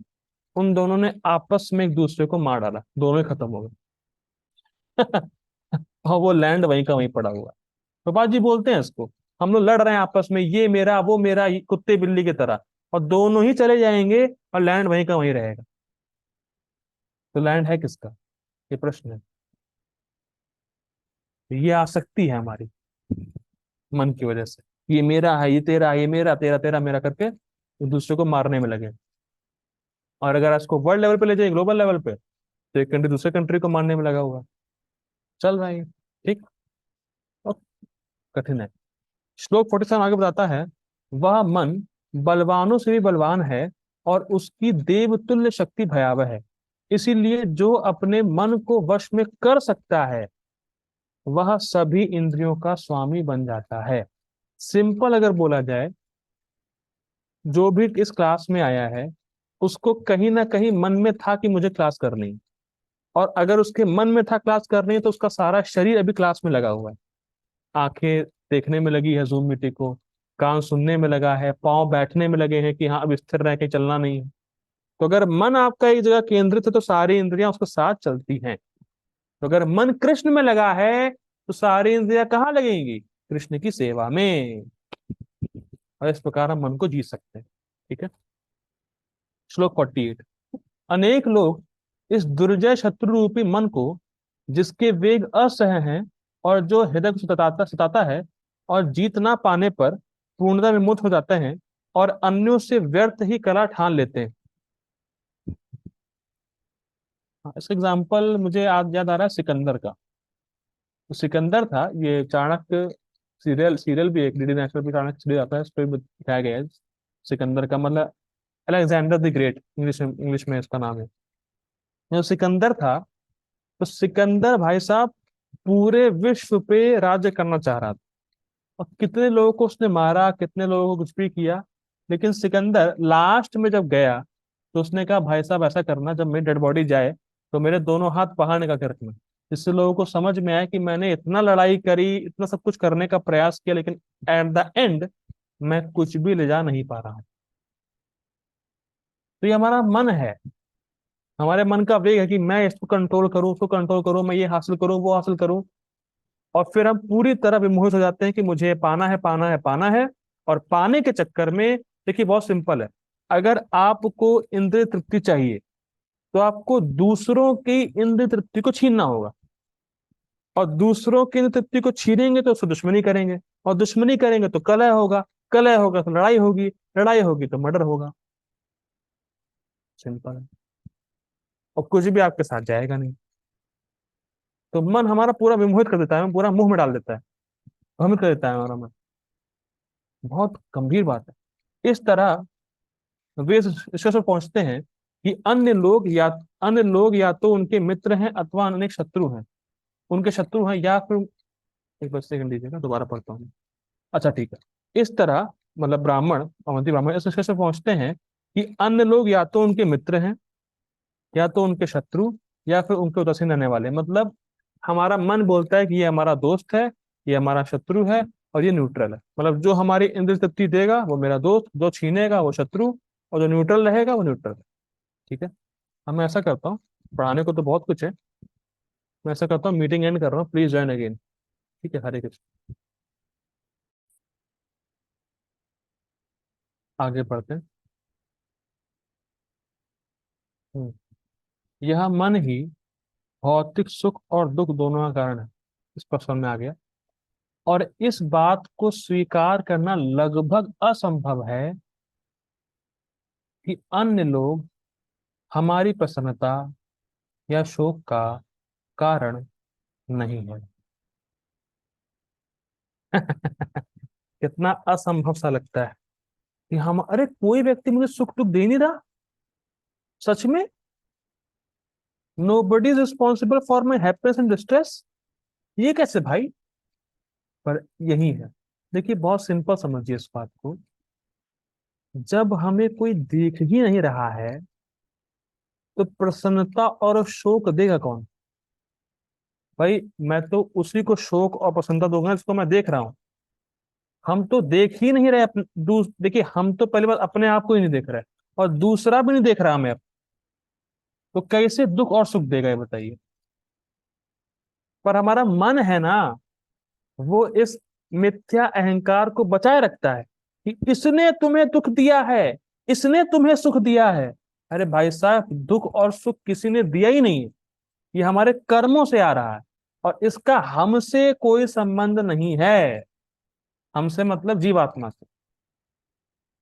उन दोनों ने आपस में एक दूसरे को मार डाला, दोनों ही खत्म हो गए। और वो लैंड वहीं का वहीं पड़ा हुआ है। गोपाल जी बोलते हैं इसको, हम लोग लड़ रहे हैं आपस में, ये मेरा वो मेरा, ये कुत्ते बिल्ली की तरह, और दोनों ही चले जाएंगे और लैंड वहीं का वहीं रहेगा। तो लैंड है किसका? ये प्रश्न है। ये आसक्ति है हमारी, मन की वजह से। ये मेरा है, ये तेरा है, ये मेरा, तेरा तेरा मेरा करके एक दूसरे को मारने में लगे। और अगर इसको वर्ल्ड लेवल पे ले जाए, ग्लोबल लेवल पे, तो एक कंट्री दूसरे कंट्री को मारने में लगा हुआ चल रहा है। ठीक। और कठिन है। श्लोक 47 आगे बताता है, वह मन बलवानों से भी बलवान है, और उसकी देवतुल्य शक्ति भयावह है। इसीलिए जो अपने मन को वश में कर सकता है, वह सभी इंद्रियों का स्वामी बन जाता है। सिंपल अगर बोला जाए, जो भी इस क्लास में आया है, उसको कहीं ना कहीं मन में था कि मुझे क्लास करनी है। और अगर उसके मन में था क्लास करनी है, तो उसका सारा शरीर अभी क्लास में लगा हुआ है। आंखें देखने में लगी है जूम मीटिंग को, कान सुनने में लगा है, पांव बैठने में लगे हैं कि हाँ अब स्थिर रह के चलना नहीं है। तो अगर मन आपका एक जगह केंद्रित है, तो सारी इंद्रियां उसके साथ चलती हैं। तो अगर मन कृष्ण में लगा है, तो सारी इंद्रियां कहाँ लगेंगी? कृष्ण की सेवा में। और इस प्रकार हम मन को जी सकते हैं। ठीक है। श्लोक 48। अनेक लोग इस दुर्जय शत्रु रूपी मन को, जिसके वेग असह्य हैं और जो हृदय को सताता सताता है, और जीत ना पाने पर पूर्णता विमुक्त हो जाते हैं, और अन्यों से व्यर्थ ही कला ठान लेते हैं। हाँ, इसका एग्जाम्पल मुझे आज याद आ रहा है सिकंदर का। तो सिकंदर था, ये चाणक्य सीरियल सीरियल भी एक डीडी नेशनल पे चाणक्य सीरियल आता है, उस पर भी दिखाया गया है। सिकंदर का अलेक्जेंडर द ग्रेट, इंग्लिश में इसका नाम है। जो सिकंदर था, तो सिकंदर भाई साहब पूरे विश्व पे राज्य करना चाह रहा था। और कितने लोगों को उसने मारा, कितने लोगों को कुछ भी किया। लेकिन सिकंदर लास्ट में जब गया, तो उसने कहा भाई साहब ऐसा करना, जब मेरी डेड बॉडी जाए, तो मेरे दोनों हाथ पहाड़ का कर रखना। जिससे लोगों को समझ में आया कि मैंने इतना लड़ाई करी, इतना सब कुछ करने का प्रयास किया, लेकिन एट द एंड मैं कुछ भी ले जा नहीं पा रहा हूं। तो ये हमारा मन है। हमारे मन का वेग है कि मैं इसको कंट्रोल करूं, उसको कंट्रोल करूं, मैं ये हासिल करूं, वो हासिल करूं। और फिर हम पूरी तरह विमोहित हो जाते हैं कि मुझे ये पाना है, पाना है, पाना है। और पाने के चक्कर में, देखिए बहुत सिंपल है, अगर आपको इंद्रिय तृप्ति चाहिए, तो आपको दूसरों की इंद्रिय तृप्ति को छीनना होगा। और दूसरों की इंद्रिय तृप्ति को छीनेंगे तो उससे दुश्मनी करेंगे, और दुश्मनी करेंगे तो कलह होगा, कलह होगा तो लड़ाई होगी, लड़ाई होगी तो मर्डर होगा। सिंपल है। और कुछ भी आपके साथ जाएगा नहीं। तो मन हमारा पूरा विमोहित कर देता है, पूरा मुंह में डाल देता है, भ्रमित कर देता है हमारा मन। बहुत गंभीर बात है। इस तरह वे इस निष्कर्ष पर पहुंचते हैं कि अन्य लोग या तो उनके मित्र हैं, अथवा अनेक शत्रु हैं, उनके शत्रु हैं, या फिर एक बस सेकंड दीजिएगा, दोबारा पढ़ता हूँ। अच्छा ठीक है। इस तरह ब्राह्मण, अवंती ब्राह्मण इस निष्कर्ष पर पहुंचते हैं कि अन्य लोग या तो उनके मित्र हैं, या तो उनके शत्रु, या फिर उनके उदासीन रहने वाले। हमारा मन बोलता है कि ये हमारा दोस्त है, ये हमारा शत्रु है, और ये न्यूट्रल है। जो हमारी इंद्रिय तृप्ति देगा वो मेरा दोस्त, जो छीनेगा वो शत्रु, और जो न्यूट्रल रहेगा वो न्यूट्रल है। ठीक है। अब मैं ऐसा करता हूँ, पढ़ाने को तो बहुत कुछ है। मैं ऐसा करता हूँ, मीटिंग एंड कर रहा हूँ, प्लीज ज्वाइन अगेन। ठीक है, हरे कृष्ण। आगे बढ़ते हैं। हम्म। यह मन ही भौतिक सुख और दुख दोनों का कारण है। इस प्रश्न में आ गया। और इस बात को स्वीकार करना लगभग असंभव है कि अन्य लोग हमारी प्रसन्नता या शोक का कारण नहीं है। कितना असंभव सा लगता है कि हम, अरे कोई व्यक्ति मुझे सुख दुख दे नहीं रहा, सच में। Nobody is responsible for my happiness and distress. ये कैसे भाई? पर यही है। देखिए, बहुत सिंपल समझिए इस बात को। जब हमें कोई देख ही नहीं रहा है, तो प्रसन्नता और शोक देगा कौन? भाई, मैं तो उसी को शोक और प्रसन्नता दूंगा जिसको मैं देख रहा हूं। हम तो देख ही नहीं रहे अपने देखिए, हम तो पहली बार अपने आप को ही नहीं देख रहे, और दूसरा भी नहीं देख रहा हमें। तो कैसे दुख और सुख देगा, ये बताइए। पर हमारा मन है ना, वो इस मिथ्या अहंकार को बचाए रखता है कि इसने तुम्हें दुख दिया है, इसने तुम्हें सुख दिया है। अरे भाई साहब, दुख और सुख किसी ने दिया ही नहीं है। ये हमारे कर्मों से आ रहा है, और इसका हमसे कोई संबंध नहीं है। हमसे मतलब जीवात्मा से।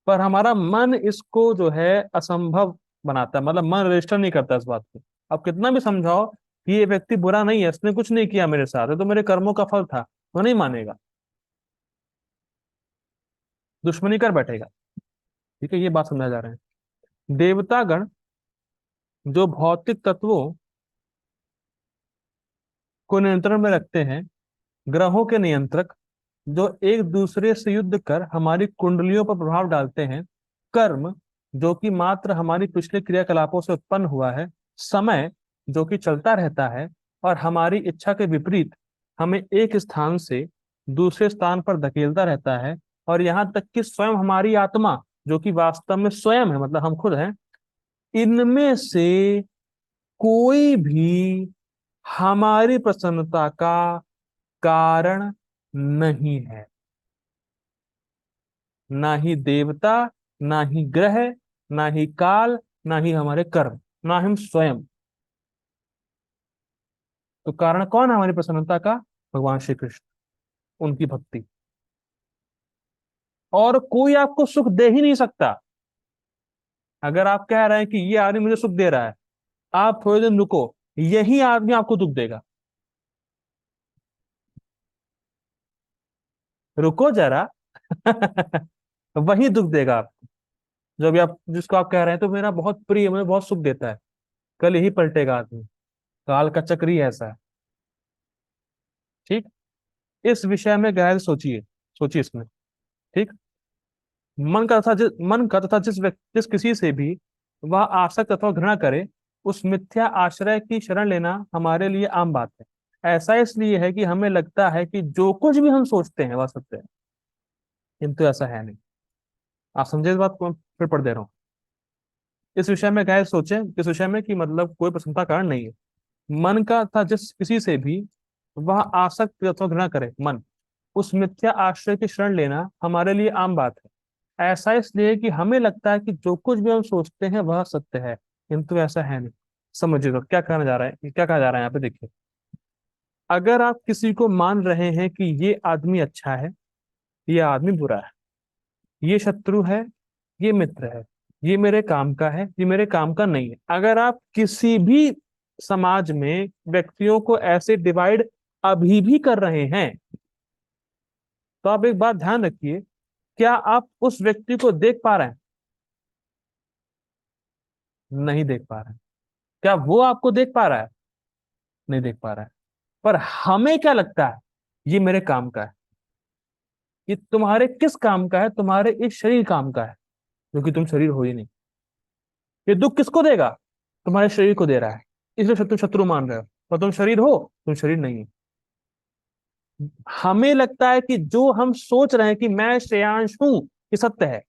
पर हमारा मन इसको जो है असंभव बनाता है, मतलब मन रजिस्टर नहीं करता इस बात को। अब कितना भी समझाओ कि ये व्यक्ति बुरा नहीं है, इसने कुछ नहीं किया मेरे साथ, ये तो मेरे कर्मों का फल था, वो नहीं मानेगा, दुश्मनी कर बैठेगा। ठीक है, ये बात समझा जा रहे हैं। देवतागण जो भौतिक तत्वों को नियंत्रण में रखते हैं, ग्रहों के नियंत्रक जो एक दूसरे से युद्ध कर हमारी कुंडलियों पर प्रभाव डालते हैं, कर्म जो कि मात्र हमारी पिछले क्रियाकलापों से उत्पन्न हुआ है, समय जो कि चलता रहता है और हमारी इच्छा के विपरीत हमें एक स्थान से दूसरे स्थान पर धकेलता रहता है, और यहाँ तक कि स्वयं हमारी आत्मा जो कि वास्तव में स्वयं है, मतलब हम खुद हैं, इनमें से कोई भी हमारी प्रसन्नता का कारण नहीं है। ना ही देवता, ना ही ग्रह, ना ही काल, ना ही हमारे कर्म, ना हम स्वयं। तो कारण कौन है हमारी प्रसन्नता का? भगवान श्री कृष्ण, उनकी भक्ति। और कोई आपको सुख दे ही नहीं सकता। अगर आप कह रहे हैं कि ये आदमी मुझे सुख दे रहा है, आप थोड़े दिन रुको, यही आदमी आपको दुख देगा। रुको जरा। वही दुख देगा आपको। जो भी आप, जिसको आप कह रहे हैं तो मेरा बहुत प्रिय, मुझे बहुत सुख देता है, कल यही पलटेगा आदमी। काल का चक्र ही ऐसा है। ठीक। इस विषय में गहराई से सोचिए, सोचिए इसमें। ठीक। मन का तथा जिस किसी से भी वह आसक्त अथवा घृणा करे, उस मिथ्या आश्रय की शरण लेना हमारे लिए आम बात है। ऐसा इसलिए है कि हमें लगता है कि जो कुछ भी हम सोचते हैं वह सत्य है, किंतु ऐसा है नहीं। आप समझे इस बात को? मैं फिर पढ़ दे रहा हूँ। इस विषय में गहराई से सोचें, इस विषय में कि मतलब कोई प्रसन्नता कारण नहीं है। मन का था जिस किसी से भी वह आसक्त अथवा घृणा करे, मन, उस मिथ्या आश्रय की शरण लेना हमारे लिए आम बात है। ऐसा इसलिए कि हमें लगता है कि जो कुछ भी हम सोचते हैं वह सत्य है, किंतु ऐसा है नहीं। समझिएगा क्या कहना जा रहा है, क्या कहा जा रहा है यहाँ पे, देखिए। अगर आप किसी को मान रहे हैं कि ये आदमी अच्छा है, ये आदमी बुरा है, ये शत्रु है, ये मित्र है, ये मेरे काम का है, ये मेरे काम का नहीं है, अगर आप किसी भी समाज में व्यक्तियों को ऐसे डिवाइड अभी भी कर रहे हैं, तो आप एक बात ध्यान रखिए, क्या आप उस व्यक्ति को देख पा रहे हैं? नहीं देख पा रहे हैं। क्या वो आपको देख पा रहा है? नहीं देख पा रहा है। पर हमें क्या लगता है? ये मेरे काम का है। ये तुम्हारे किस काम का है? तुम्हारे इस शरीर काम का है, जो कि तुम शरीर हो ही नहीं। ये दुख किसको देगा? तुम्हारे शरीर को दे रहा है, इसलिए तुम शत्रु मान रहे हो। पर तुम शरीर हो? तुम शरीर नहीं हो। हमें लगता है कि जो हम सोच रहे हैं कि मैं श्रेयांश हूं, ये सत्य है।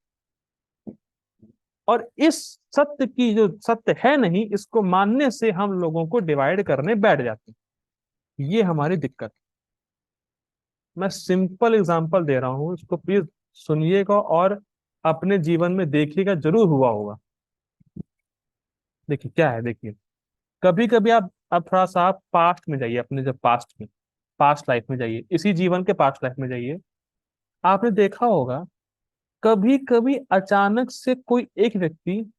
और इस सत्य की जो सत्य है नहीं, इसको मानने से हम लोगों को डिवाइड करने बैठ जाते हैं। ये हमारी दिक्कत। मैं सिंपल एग्जांपल दे रहा हूं, इसको प्लीज सुनिएगा और अपने जीवन में देखिएगा, जरूर हुआ होगा। देखिए क्या है, देखिए। कभी कभी आप थोड़ा सा आप पास्ट में जाइए, अपने जब पास्ट में, पास्ट लाइफ में जाइए, इसी जीवन के पास्ट लाइफ में जाइए। आपने देखा होगा, कभी कभी अचानक से कोई एक व्यक्ति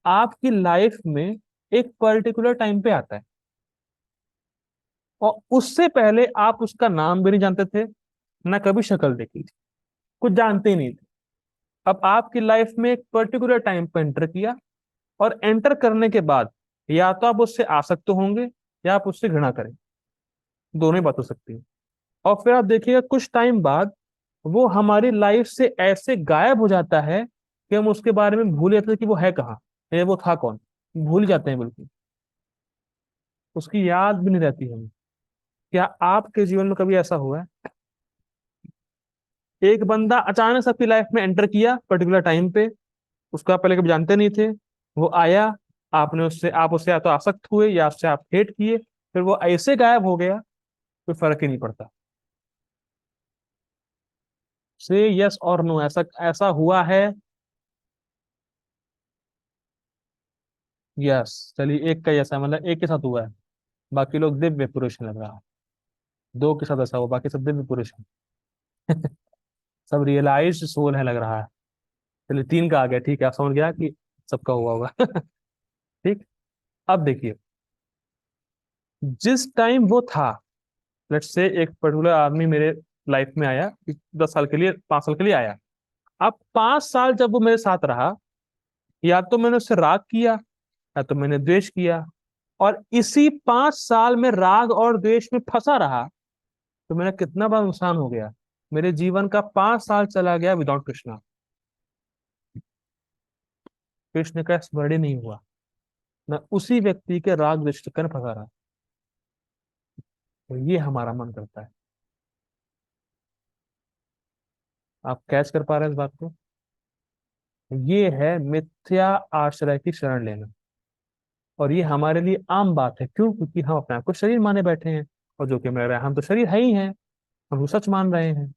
आपकी लाइफ में एक पर्टिकुलर टाइम पे आता है। और उससे पहले आप उसका नाम भी नहीं जानते थे, ना कभी शक्ल देखी थी, कुछ जानते ही नहीं थे। अब आपकी लाइफ में एक पर्टिकुलर टाइम पर एंटर किया, और एंटर करने के बाद या तो आप उससे आसक्त होंगे या आप उससे घृणा करें, दोनों ही बात हो सकती है। और फिर आप देखिएगा कुछ टाइम बाद वो हमारी लाइफ से ऐसे गायब हो जाता है कि हम उसके बारे में भूल जाते हैं कि वो है कहाँ, या वो था कौन, भूल जाते हैं बिल्कुल, उसकी याद भी नहीं रहती हमें। क्या आपके जीवन में कभी ऐसा हुआ है? एक बंदा अचानक से आपकी लाइफ में एंटर किया पर्टिकुलर टाइम पे, उसको आप पहले कभी जानते नहीं थे, वो आया, आप उससे या तो आसक्त हुए या उससे आप हेट किए, फिर वो ऐसे गायब हो गया, कोई फर्क ही नहीं पड़ता। से यस और नो, ऐसा ऐसा हुआ है? यस, चलिए एक का ऐसा मतलब एक के साथ हुआ है, बाकी लोग दिव्य पुरुष हैं लग रहा है। दो के साथ ऐसा हुआ, बाकी सब दिव्य पुरुष हैं। सब रियलाइज्ड सोल है लग रहा है। चलिए तीन का आ गया, ठीक है, आप समझ गया कि सबका हुआ होगा। ठीक। अब देखिए, जिस टाइम वो था, लेट्स से एक पर्टिकुलर आदमी मेरे लाइफ में आया, 10 साल के लिए, 5 साल के लिए आया। अब 5 साल जब वो मेरे साथ रहा, या तो मैंने उससे राग किया या तो मैंने द्वेष किया, और इसी 5 साल में राग और द्वेष में फंसा रहा, तो मेरा कितना बड़ा नुकसान हो गया। मेरे जीवन का 5 साल चला गया विदाउट कृष्णा, कृष्ण का स्मरण ही नहीं हुआ। मैं उसी व्यक्ति के राग द्वेष के चक्कर में फंसा रहा। तो ये हमारा मन करता है। आप कैच कर पा रहे हैं इस बात को? ये है मिथ्या आश्रय की शरण लेना। और ये हमारे लिए आम बात है, क्यों? क्योंकि हम अपने आप को शरीर माने बैठे हैं, और जो कि हमें लग रहा है हम तो शरीर है ही हैं, हम तो सच मान रहे हैं।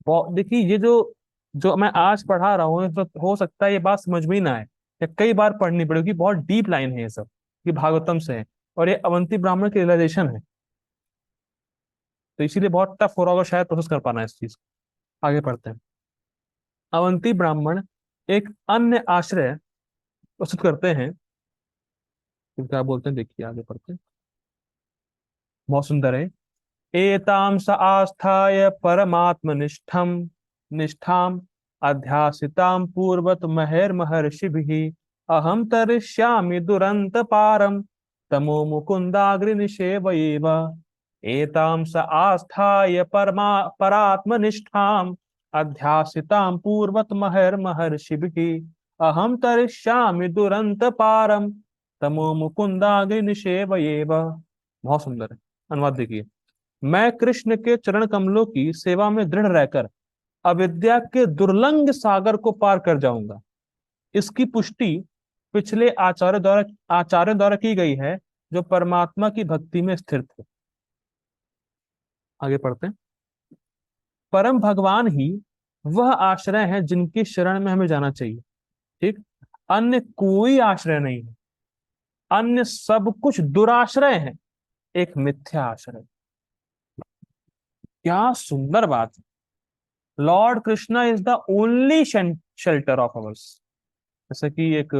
देखिए, ये जो जो मैं आज पढ़ा रहा हूँ, हो सकता है ये बात समझ में ही ना आए, या कई बार पढ़नी पड़ेगी, बहुत डीप लाइन है ये सब, ये भागवतम से है, और ये अवंती ब्राह्मण की रियलाइजेशन है। तो इसीलिए बहुत टफ हो रहा होगा शायद प्रोसेस कर पाना इस चीज को। आगे पढ़ते हैं। अवंती ब्राह्मण एक अन्य आश्रय प्रस्तुत करते हैं, तो क्या बोलते हैं, देखिए आगे पढ़ते हैं। बहुत सुंदर है। एतां स आस्थाय परमात्मनिष्ठम निष्ठाम अध्यासितां पूर्वत महर्षिभिः अहं तरिष्यामि दुरंत पारम तमो मुकुन्दाग्रनिषेवयेव। एतां स आस्थाय परात्मनिष्ठाम अध्यासितां पूर्वत महर्षिभिः अहं तरिष्यामि दुरंत पारम तमो मुकुन्दाग्रनिषेवयेव। बहुत सुंदर है। अनुवाद देखिए। मैं कृष्ण के चरण कमलों की सेवा में दृढ़ रहकर अविद्या के दुर्लंघ सागर को पार कर जाऊंगा। इसकी पुष्टि पिछले आचार्यों द्वारा की गई है, जो परमात्मा की भक्ति में स्थिर थे। आगे पढ़ते हैं। परम भगवान ही वह आश्रय है जिनकी शरण में हमें जाना चाहिए। ठीक। अन्य कोई आश्रय नहीं है, अन्य सब कुछ दुराश्रय है, एक मिथ्या आश्रय। क्या सुंदर बात है। Lord Krishna is the only shelter of ours. जैसे कि एक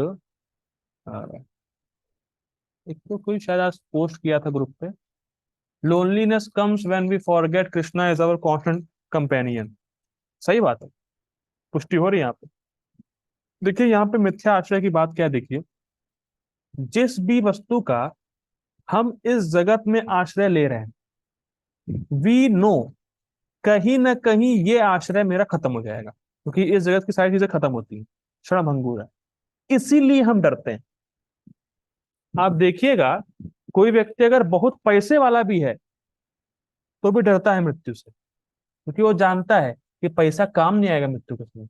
तो कोई शायद आज पोस्ट किया था ग्रुप पे, loneliness comes when we forget Krishna is our constant companion. सही बात है, पुष्टि हो रही है यहाँ पे। देखिए यहाँ पे मिथ्या आश्रय की बात क्या है, देखिए, जिस भी वस्तु का हम इस जगत में आश्रय ले रहे हैं, वी नो कहीं ना कहीं ये आश्रय मेरा खत्म हो जाएगा, क्योंकि इस जगत की सारी चीजें खत्म होती हैं, क्षणभंगुर है, इसीलिए हम डरते हैं। आप देखिएगा, कोई व्यक्ति अगर बहुत पैसे वाला भी है तो भी डरता है मृत्यु से, क्योंकि वो जानता है कि पैसा काम नहीं आएगा मृत्यु के समय।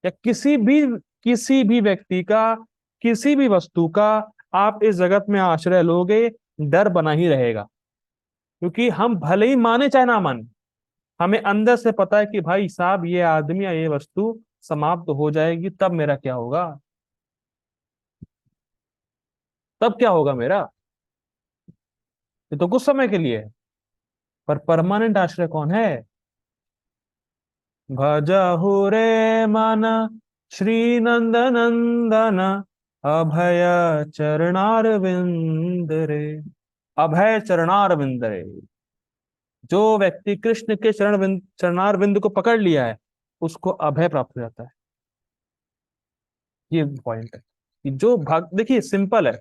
या किसी भी व्यक्ति का, किसी भी वस्तु का आप इस जगत में आश्रय लोगे, डर बना ही रहेगा। क्योंकि हम भले ही माने चाहे ना माने, हमें अंदर से पता है कि भाई साहब ये आदमी या ये वस्तु समाप्त हो जाएगी, तब मेरा क्या होगा, तब क्या होगा मेरा। ये तो कुछ समय के लिए है, पर परमानेंट आश्रय कौन है? भजहु रे मन श्री नंद नंदन अभय चरणारविंद रे। अभय चरणारविंद रे। जो व्यक्ति कृष्ण के चरणारविंद को पकड़ लिया है, उसको अभय प्राप्त हो जाता है। ये पॉइंट है कि जो भक्त, देखिए सिंपल है।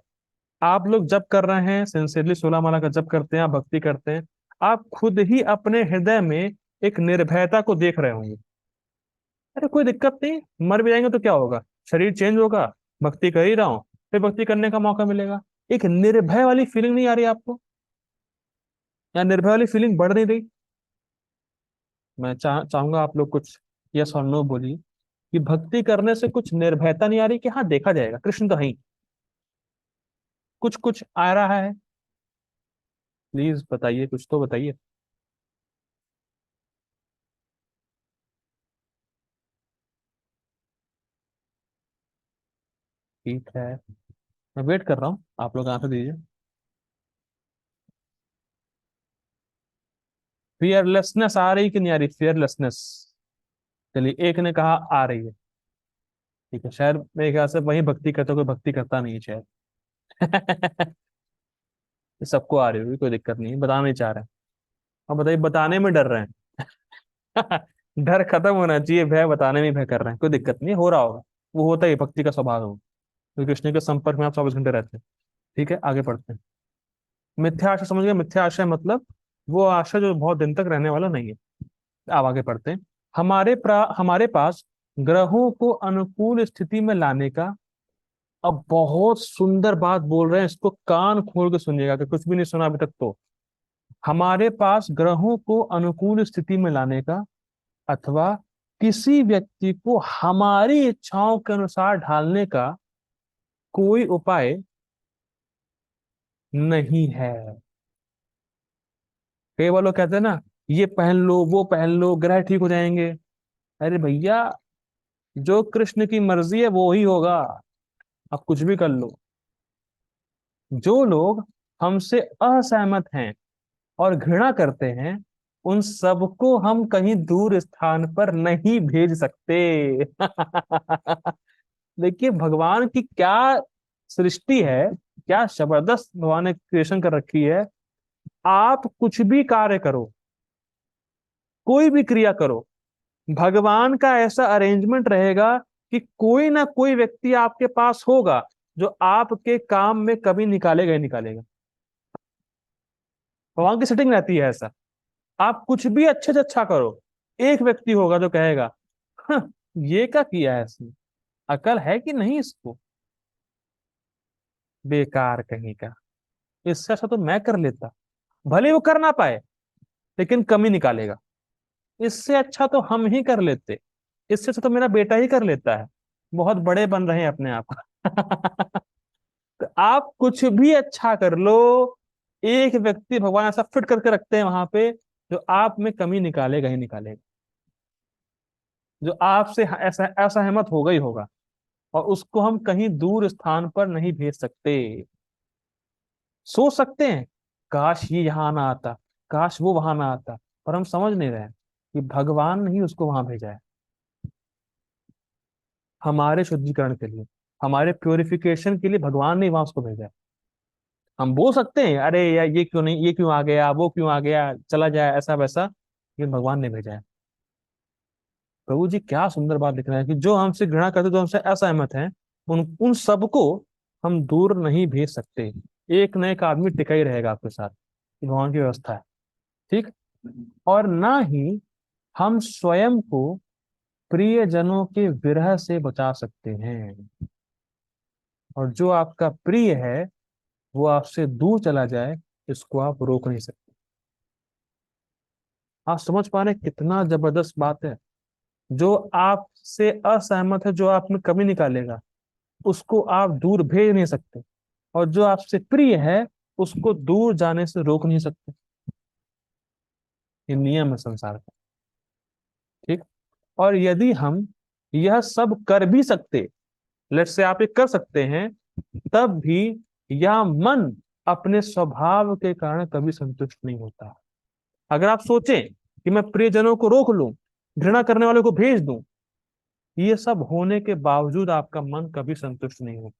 आप लोग जब कर रहे हैं, सिंसियरली 16 माला का जब करते हैं, आप भक्ति करते हैं, आप खुद ही अपने हृदय में एक निर्भयता को देख रहे होंगे। अरे कोई दिक्कत नहीं, मर भी जाएंगे तो क्या होगा, शरीर चेंज होगा, भक्ति कर ही रहा हूँ, फिर भक्ति करने का मौका मिलेगा। एक निर्भय वाली फीलिंग नहीं आ रही आपको, या निर्भय वाली फीलिंग बढ़ नहीं रही? मैं चाहूंगा आप लोग कुछ यस और नो बोलिए कि भक्ति करने से कुछ निर्भयता नहीं आ रही, कि हाँ देखा जाएगा, कृष्ण तो है ही, कुछ कुछ आ रहा है? प्लीज बताइए, कुछ तो बताइए। ठीक है, मैं वेट कर रहा हूँ, आप लोग आंसर दीजिए। फियरलेसनेस आ रही कि नहीं आ रही, फियरलेसनेस? चलिए, एक ने कहा आ रही है। ठीक है, शायद मेरे ख्याल से वही भक्ति करता, कोई भक्ति करता नहीं है शायद। ये सबको आ रही होगी, कोई दिक्कत नहीं है, बताना नहीं चाह रहे हैं। अब बताइए, बताने में डर रहे हैं। डर खत्म होना चाहिए, भय बताने में भय कर रहे हैं, कोई दिक्कत नहीं, हो रहा होगा। वो होता ही, भक्ति का स्वभाव है वो, क्योंकि कृष्ण के संपर्क में आप 24 घंटे रहते हैं। ठीक है, आगे पढ़ते हैं। मिथ्या आशा समझ गए? मिथ्या आशा मतलब वो आशा जो बहुत दिन तक रहने वाला नहीं है। अब आगे पढ़ते हैं। हमारे पास ग्रहों को अनुकूल स्थिति में लाने का, अब बहुत सुंदर बात बोल रहे हैं, इसको कान खोल के सुनिएगा, कि कुछ भी नहीं सुना अभी तक तो। हमारे पास ग्रहों को अनुकूल स्थिति में लाने का, अथवा किसी व्यक्ति को हमारी इच्छाओं के अनुसार ढालने का कोई उपाय नहीं है। कई लोग कहते हैं ना, ये पहन लो, वो पहन लो, ग्रह ठीक हो जाएंगे। अरे भैया, जो कृष्ण की मर्जी है वो ही होगा, आप कुछ भी कर लो। जो लोग हमसे असहमत हैं और घृणा करते हैं, उन सबको हम कहीं दूर स्थान पर नहीं भेज सकते। देखिए भगवान की क्या सृष्टि है, क्या जबरदस्त भगवान ने क्रिएशन कर रखी है। आप कुछ भी कार्य करो, कोई भी क्रिया करो, भगवान का ऐसा अरेंजमेंट रहेगा कि कोई ना कोई व्यक्ति आपके पास होगा जो आपके काम में कभी निकालेगा ही निकालेगा। भगवान की सेटिंग रहती है ऐसा। आप कुछ भी अच्छे से अच्छा करो, एक व्यक्ति होगा जो कहेगा, "हाँ, ये क्या किया है इसने, अकल है कि नहीं इसको, बेकार कहीं का, इससे अच्छा तो मैं कर लेता।" भले वो कर ना पाए, लेकिन कमी निकालेगा, इससे अच्छा तो हम ही कर लेते, इससे अच्छा तो मेरा बेटा ही कर लेता है। बहुत बड़े बन रहे हैं अपने आप। तो आप कुछ भी अच्छा कर लो, एक व्यक्ति भगवान ऐसा फिट करके रखते हैं वहां पे, जो आप में कमी निकालेगा ही निकालेगा, जो आपसे ऐसा असहमत होगा ही होगा, और उसको हम कहीं दूर स्थान पर नहीं भेज सकते। सोच सकते हैं, काश ये यहाँ ना आता, काश वो वहां ना आता, पर हम समझ नहीं रहे हैं कि भगवान ने ही उसको वहां भेजा है, हमारे शुद्धिकरण के लिए, हमारे प्योरिफिकेशन के लिए भगवान ने वहां उसको भेजा है। हम बोल सकते हैं, अरे यार ये क्यों नहीं, ये क्यों आ गया, वो क्यों आ गया, चला जाए ऐसा वैसा, लेकिन भगवान ने भेजा है। प्रभु जी क्या सुंदर बात लिख रहे हैं कि जो हमसे घृणा करते, जो हमसे असहमत हैं, उन उन सबको हम दूर नहीं भेज सकते। एक न एक आदमी टिका ही रहेगा आपके साथ, ये भगवान की व्यवस्था है। ठीक। और ना ही हम स्वयं को प्रियजनों के विरह से बचा सकते हैं, और जो आपका प्रिय है वो आपसे दूर चला जाए, इसको आप रोक नहीं सकते। आप समझ पा रहे हैं कितना जबरदस्त बात है? जो आपसे असहमत है, जो आप में कमी निकालेगा, उसको आप दूर भेज नहीं सकते, और जो आपसे प्रिय है, उसको दूर जाने से रोक नहीं सकते। ये नियम है संसार का। ठीक। और यदि हम यह सब कर भी सकते, लेट से आप ये कर सकते हैं, तब भी यह मन अपने स्वभाव के कारण कभी संतुष्ट नहीं होता। अगर आप सोचें कि मैं प्रियजनों को रोक लूं, घृणा करने वालों को भेज दूं, ये सब होने के बावजूद आपका मन कभी संतुष्ट नहीं होगा।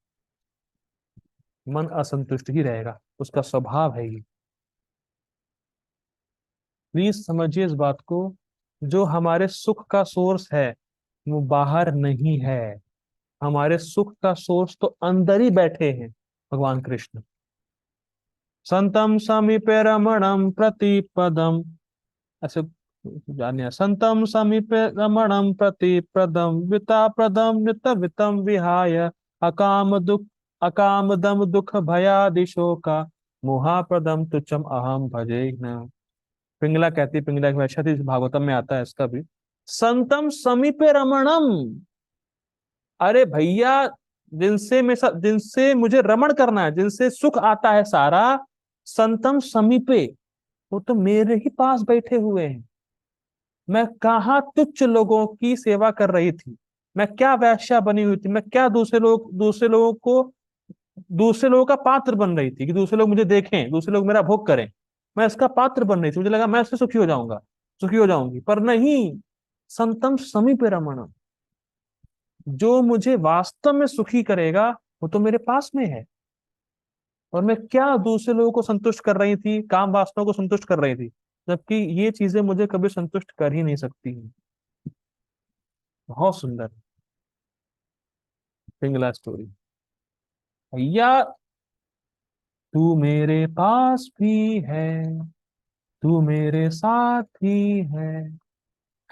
मन असंतुष्ट ही रहेगा, उसका स्वभाव है ये। प्लीज समझिए इस बात को। जो हमारे सुख का सोर्स है वो बाहर नहीं है। हमारे सुख का सोर्स तो अंदर ही बैठे हैं, भगवान कृष्ण। संतम समीपे रमणम प्रतिपदम, ऐसे जानिए, संतम समीपे रमणम प्रतिपदम विताप्रदम नित वितम विहाय अकाम दम दुख भयादिशोका मोहाप्रदम तुच्छम अहम भजे न। पिंगला कहती, पिंगला की वैश्य थी, भागवतम में आता है इसका भी। संतम समीपे रमणम, अरे भैया, जिनसे मुझे रमण करना है, जिनसे सुख आता है सारा, संतम समीपे, वो तो मेरे ही पास बैठे हुए हैं। मैं कहाँ तुच्छ लोगों की सेवा कर रही थी, मैं क्या वैश्या बनी हुई थी, मैं क्या दूसरे लोगों का पात्र बन रही थी कि दूसरे लोग मुझे देखें, दूसरे लोग मेरा भोग करें। मैं इसका पात्र बन रही थी, मुझे लगा मैं इससे सुखी हो जाऊंगा, सुखी हो जाऊंगी, पर नहीं। संतम समीपे रमणम, जो मुझे वास्तव में सुखी करेगा वो तो मेरे पास में है। और मैं क्या दूसरे लोगों को संतुष्ट कर रही थी, काम वासनाओं को संतुष्ट कर रही थी, जबकि ये चीजें मुझे कभी संतुष्ट कर ही नहीं सकती हैं। बहुत सुंदर पिंगला स्टोरी। भैया, तू मेरे पास भी है, तू मेरे साथ ही है।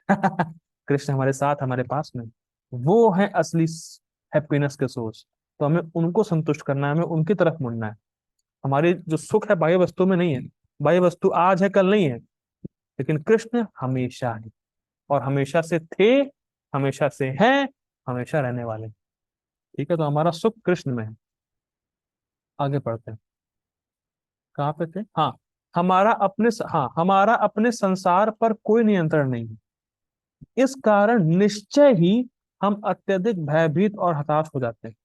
कृष्ण हमारे साथ, हमारे पास में, वो है असली हैप्पीनेस के सोर्स। तो हमें उनको संतुष्ट करना है, हमें उनकी तरफ मुड़ना है। हमारी जो सुख है बाह्य वस्तु में नहीं है। बाह्य वस्तु आज है कल नहीं है, लेकिन कृष्ण हमेशा है, और हमेशा से थे, हमेशा से हैं, हमेशा रहने वाले। ठीक है, तो हमारा सुख कृष्ण में है। आगे पढ़ते हैं। कहाँ पे थे? हाँ, हमारा अपने संसार पर कोई नियंत्रण नहीं है। इस कारण निश्चय ही हम अत्यधिक भयभीत और हताश हो जाते हैं।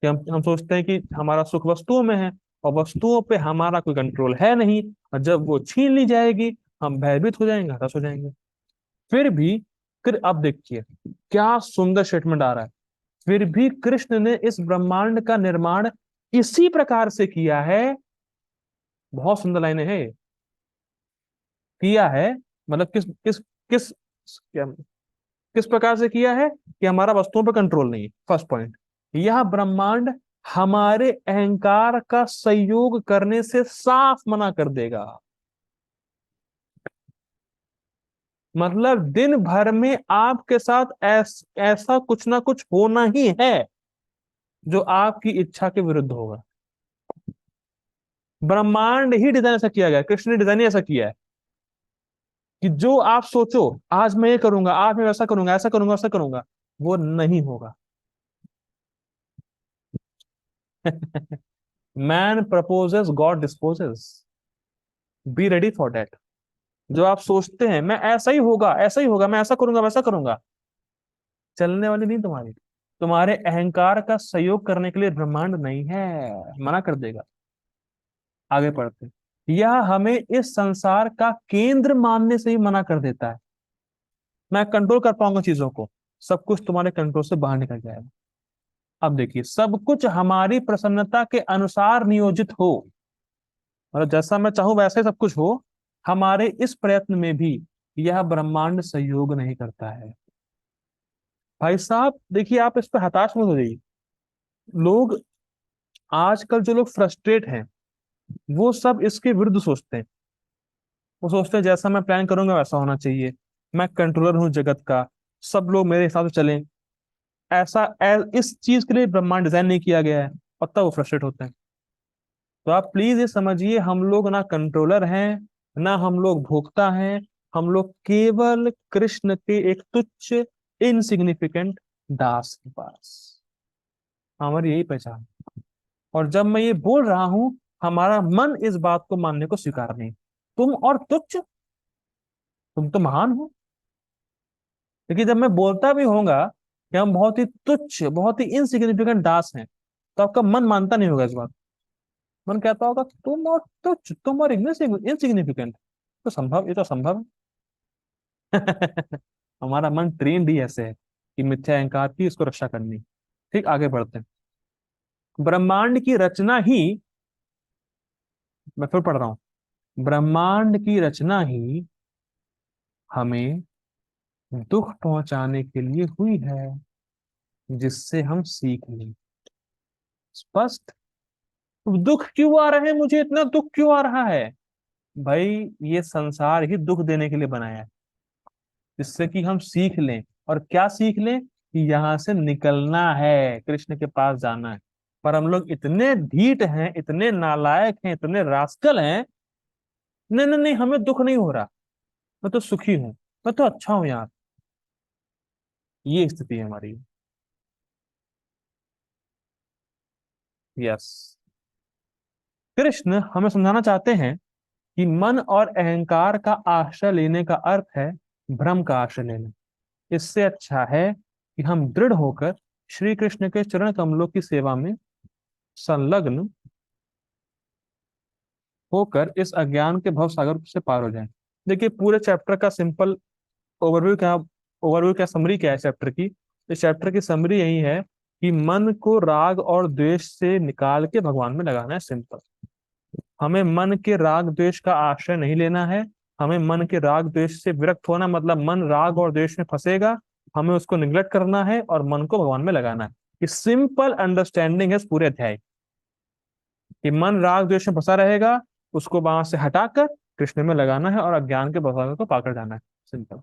कि हम सोचते हैं कि हमारा सुख वस्तुओं में है, और वस्तुओं पे हमारा कोई कंट्रोल है नहीं, और जब वो छीन ली जाएगी हम भयभीत हो जाएंगे, हताश हो जाएंगे। फिर भी, फिर अब देखिए क्या सुंदर स्टेटमेंट आ रहा है। फिर भी कृष्ण ने इस ब्रह्मांड का निर्माण इसी प्रकार से किया है। बहुत सुंदर लाइनें हैं ये। किया है मतलब किस किस किस क्या, किस प्रकार से किया है कि हमारा वस्तुओं पर कंट्रोल नहीं है। फर्स्ट पॉइंट, यह ब्रह्मांड हमारे अहंकार का संयोग करने से साफ मना कर देगा। मतलब दिन भर में आपके साथ ऐसा कुछ ना कुछ होना ही है जो आपकी इच्छा के विरुद्ध होगा। ब्रह्मांड ही डिजाइन ऐसा किया गया है, कृष्ण ने डिजाइन ही ऐसा किया है कि जो आप सोचो, आज मैं ये करूंगा, आज मैं वैसा करूंगा, ऐसा करूंगा, वैसा करूंगा, वो नहीं होगा। Man proposes, God disposes. Be ready for that. जो आप सोचते हैं मैं ऐसा ही होगा, ऐसा ही होगा, मैं ऐसा करूंगा, वैसा करूंगा, चलने वाली नहीं तुम्हारी। तुम्हारे अहंकार का सहयोग करने के लिए ब्रह्मांड नहीं है, मना कर देगा। आगे पढ़ते हैं। यह हमें इस संसार का केंद्र मानने से ही मना कर देता है। मैं कंट्रोल कर पाऊंगा चीजों को, सब कुछ तुम्हारे कंट्रोल से बाहर निकल जाएगा। अब देखिए, सब कुछ हमारी प्रसन्नता के अनुसार नियोजित हो, मतलब जैसा मैं चाहूं वैसे ही सब कुछ हो, हमारे इस प्रयत्न में भी यह ब्रह्मांड सहयोग नहीं करता है। भाई साहब देखिए, आप इस पर हताश मत हो जाइए। लोग, आजकल जो लोग फ्रस्ट्रेट हैं, वो सब इसके विरुद्ध सोचते हैं। वो सोचते हैं जैसा मैं प्लान करूंगा वैसा होना चाहिए, मैं कंट्रोलर हूँ जगत का, सब लोग मेरे हिसाब से चलें। इस चीज के लिए ब्रह्मांड डिजाइन नहीं किया गया है, और तब वो फ्रस्ट्रेट होते हैं। तो आप प्लीज ये समझिए, हम लोग ना कंट्रोलर हैं, ना हम लोग भोक्ता हैं। हम लोग केवल कृष्ण के एक तुच्छ, इनसिग्निफिकेंट दास के पास, हमारी यही पहचान। और जब मैं ये बोल रहा हूं, हमारा मन इस बात को मानने को स्वीकार नहीं। तुम और तुच्छ, तुम तो महान हो। लेकिन जब मैं बोलता भी होगा कि हम बहुत ही तुच्छ, बहुत ही इनसिग्निफिकेंट दास हैं, तो आपका मन मानता नहीं होगा इस बात। मन कहता होगा तुम और तुच्छ, तुम और इनसिग्निफिकेंट, तो संभव, ये तो संभव है। हमारा मन ट्रेंड ही ऐसे है कि मिथ्या अहंकार की इसको रक्षा करनी। ठीक, आगे बढ़ते हैं। ब्रह्मांड की रचना ही, मैं फिर पढ़ रहा हूं, ब्रह्मांड की रचना ही हमें दुख पहुंचाने के लिए हुई है, जिससे हम सीख लें। स्पष्ट। दुख क्यों आ रहे हैं, मुझे इतना दुख क्यों आ रहा है? भाई, ये संसार ही दुख देने के लिए बनाया है, जिससे कि हम सीख लें। और क्या सीख लें? कि यहाँ से निकलना है, कृष्ण के पास जाना है। पर हम लोग इतने ढीठ हैं, इतने नालायक हैं, इतने रास्कल हैं, नहीं नहीं नहीं, हमें दुख नहीं हो रहा, मैं तो सुखी हूं, मैं तो अच्छा हूं यार। ये स्थिति है हमारी। यस। कृष्ण हमें समझाना चाहते हैं कि मन और अहंकार का आश्रय लेने का अर्थ है भ्रम का आश्रय लेना। इससे अच्छा है कि हम दृढ़ होकर श्री कृष्ण के चरण कमलों की सेवा में संलग्न होकर इस अज्ञान के भव सागर से पार हो जाएं। देखिए, पूरे चैप्टर का सिंपल ओवरव्यू क्या समरी क्या है चैप्टर की? इस चैप्टर की समरी यही है कि मन को राग और द्वेष से निकाल के भगवान में लगाना है। सिंपल। हमें मन के राग द्वेष का आश्रय नहीं लेना है। हमें मन के राग द्वेष से विरक्त होना, मतलब मन राग और द्वेष में फंसेगा, हमें उसको निग्लेक्ट करना है और मन को भगवान में लगाना है। ये सिंपल अंडरस्टैंडिंग है इस पूरे अध्याय कि मन राग द्वेष में फंसा रहेगा, उसको वहां से हटाकर कृष्ण में लगाना है और अज्ञान के भवसागर को पाकर जाना है। सिंपल।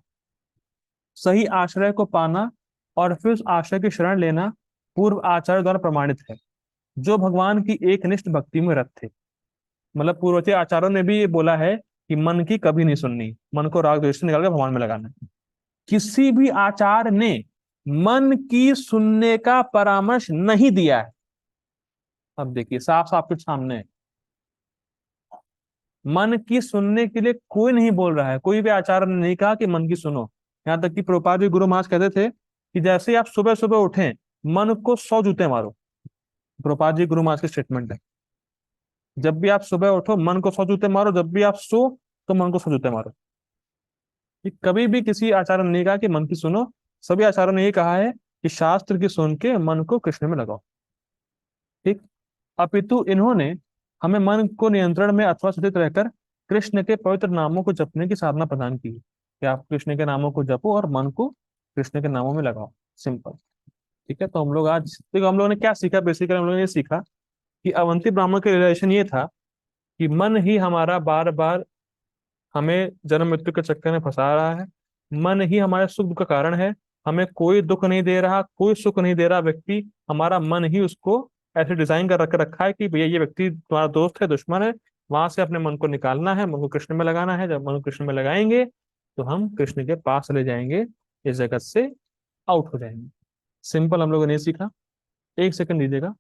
सही आश्रय को पाना और फिर उस आश्रय की शरण लेना पूर्व आचार्य द्वारा प्रमाणित है, जो भगवान की एकनिष्ठ भक्ति में रत थे। मतलब पूर्वज आचार्यों ने भी ये बोला है कि मन की कभी नहीं सुननी, मन को राग द्वेष से निकाल के भगवान में लगाना है। किसी भी आचार्य ने मन की सुनने का परामर्श नहीं दिया है। अब देखिए, साफ साफ कुछ सामने है। मन की सुनने के लिए कोई नहीं बोल रहा है, कोई भी आचार्य ने नहीं कहा कि मन की सुनो। यहाँ तक कि प्रभुपाद जी गुरु महाराज कहते थे कि जैसे ही आप सुबह सुबह उठें, मन को 100 जूते मारो। प्रभुपाद जी गुरु महाराज की स्टेटमेंट है। जब भी आप सुबह उठो, मन को 100 जूते मारो, जब भी आप सो, तो मन को 100 जूते मारो। कि कभी भी किसी आचार्य ने नहीं कहा कि मन की सुनो। सभी आचार्यों ने ये कहा है कि शास्त्र की सुन के मन को कृष्ण में लगाओ। ठीक। अपितु इन्होंने हमें मन को नियंत्रण में अथवा सचेत रहकर कृष्ण के पवित्र नामों को जपने की साधना प्रदान की है कि आप कृष्ण के नामों को जपो और मन को कृष्ण के नामों में लगाओ। सिंपल। ठीक है। तो हम लोग आज देखो, हम लोगों ने क्या सीखा? बेसिकली हम लोगों ने ये सीखा कि अवंती ब्राह्मण का रिलेशन ये था कि मन ही हमारा बार बार हमें जन्म मृत्यु के चक्कर में फंसा रहा है। मन ही हमारे सुख दुख का कारण है। हमें कोई दुख नहीं दे रहा, कोई सुख नहीं दे रहा व्यक्ति, हमारा मन ही उसको ऐसे डिजाइन कर रख रखा है कि भैया ये व्यक्ति तुम्हारा दोस्त है, दुश्मन है। वहां से अपने मन को निकालना है, मन को कृष्ण में लगाना है। जब मन को कृष्ण में लगाएंगे तो हम कृष्ण के पास चले जाएंगे, इस जगत से आउट हो जाएंगे। सिंपल हम लोगों ने सीखा। एक सेकंड दीजिएगा।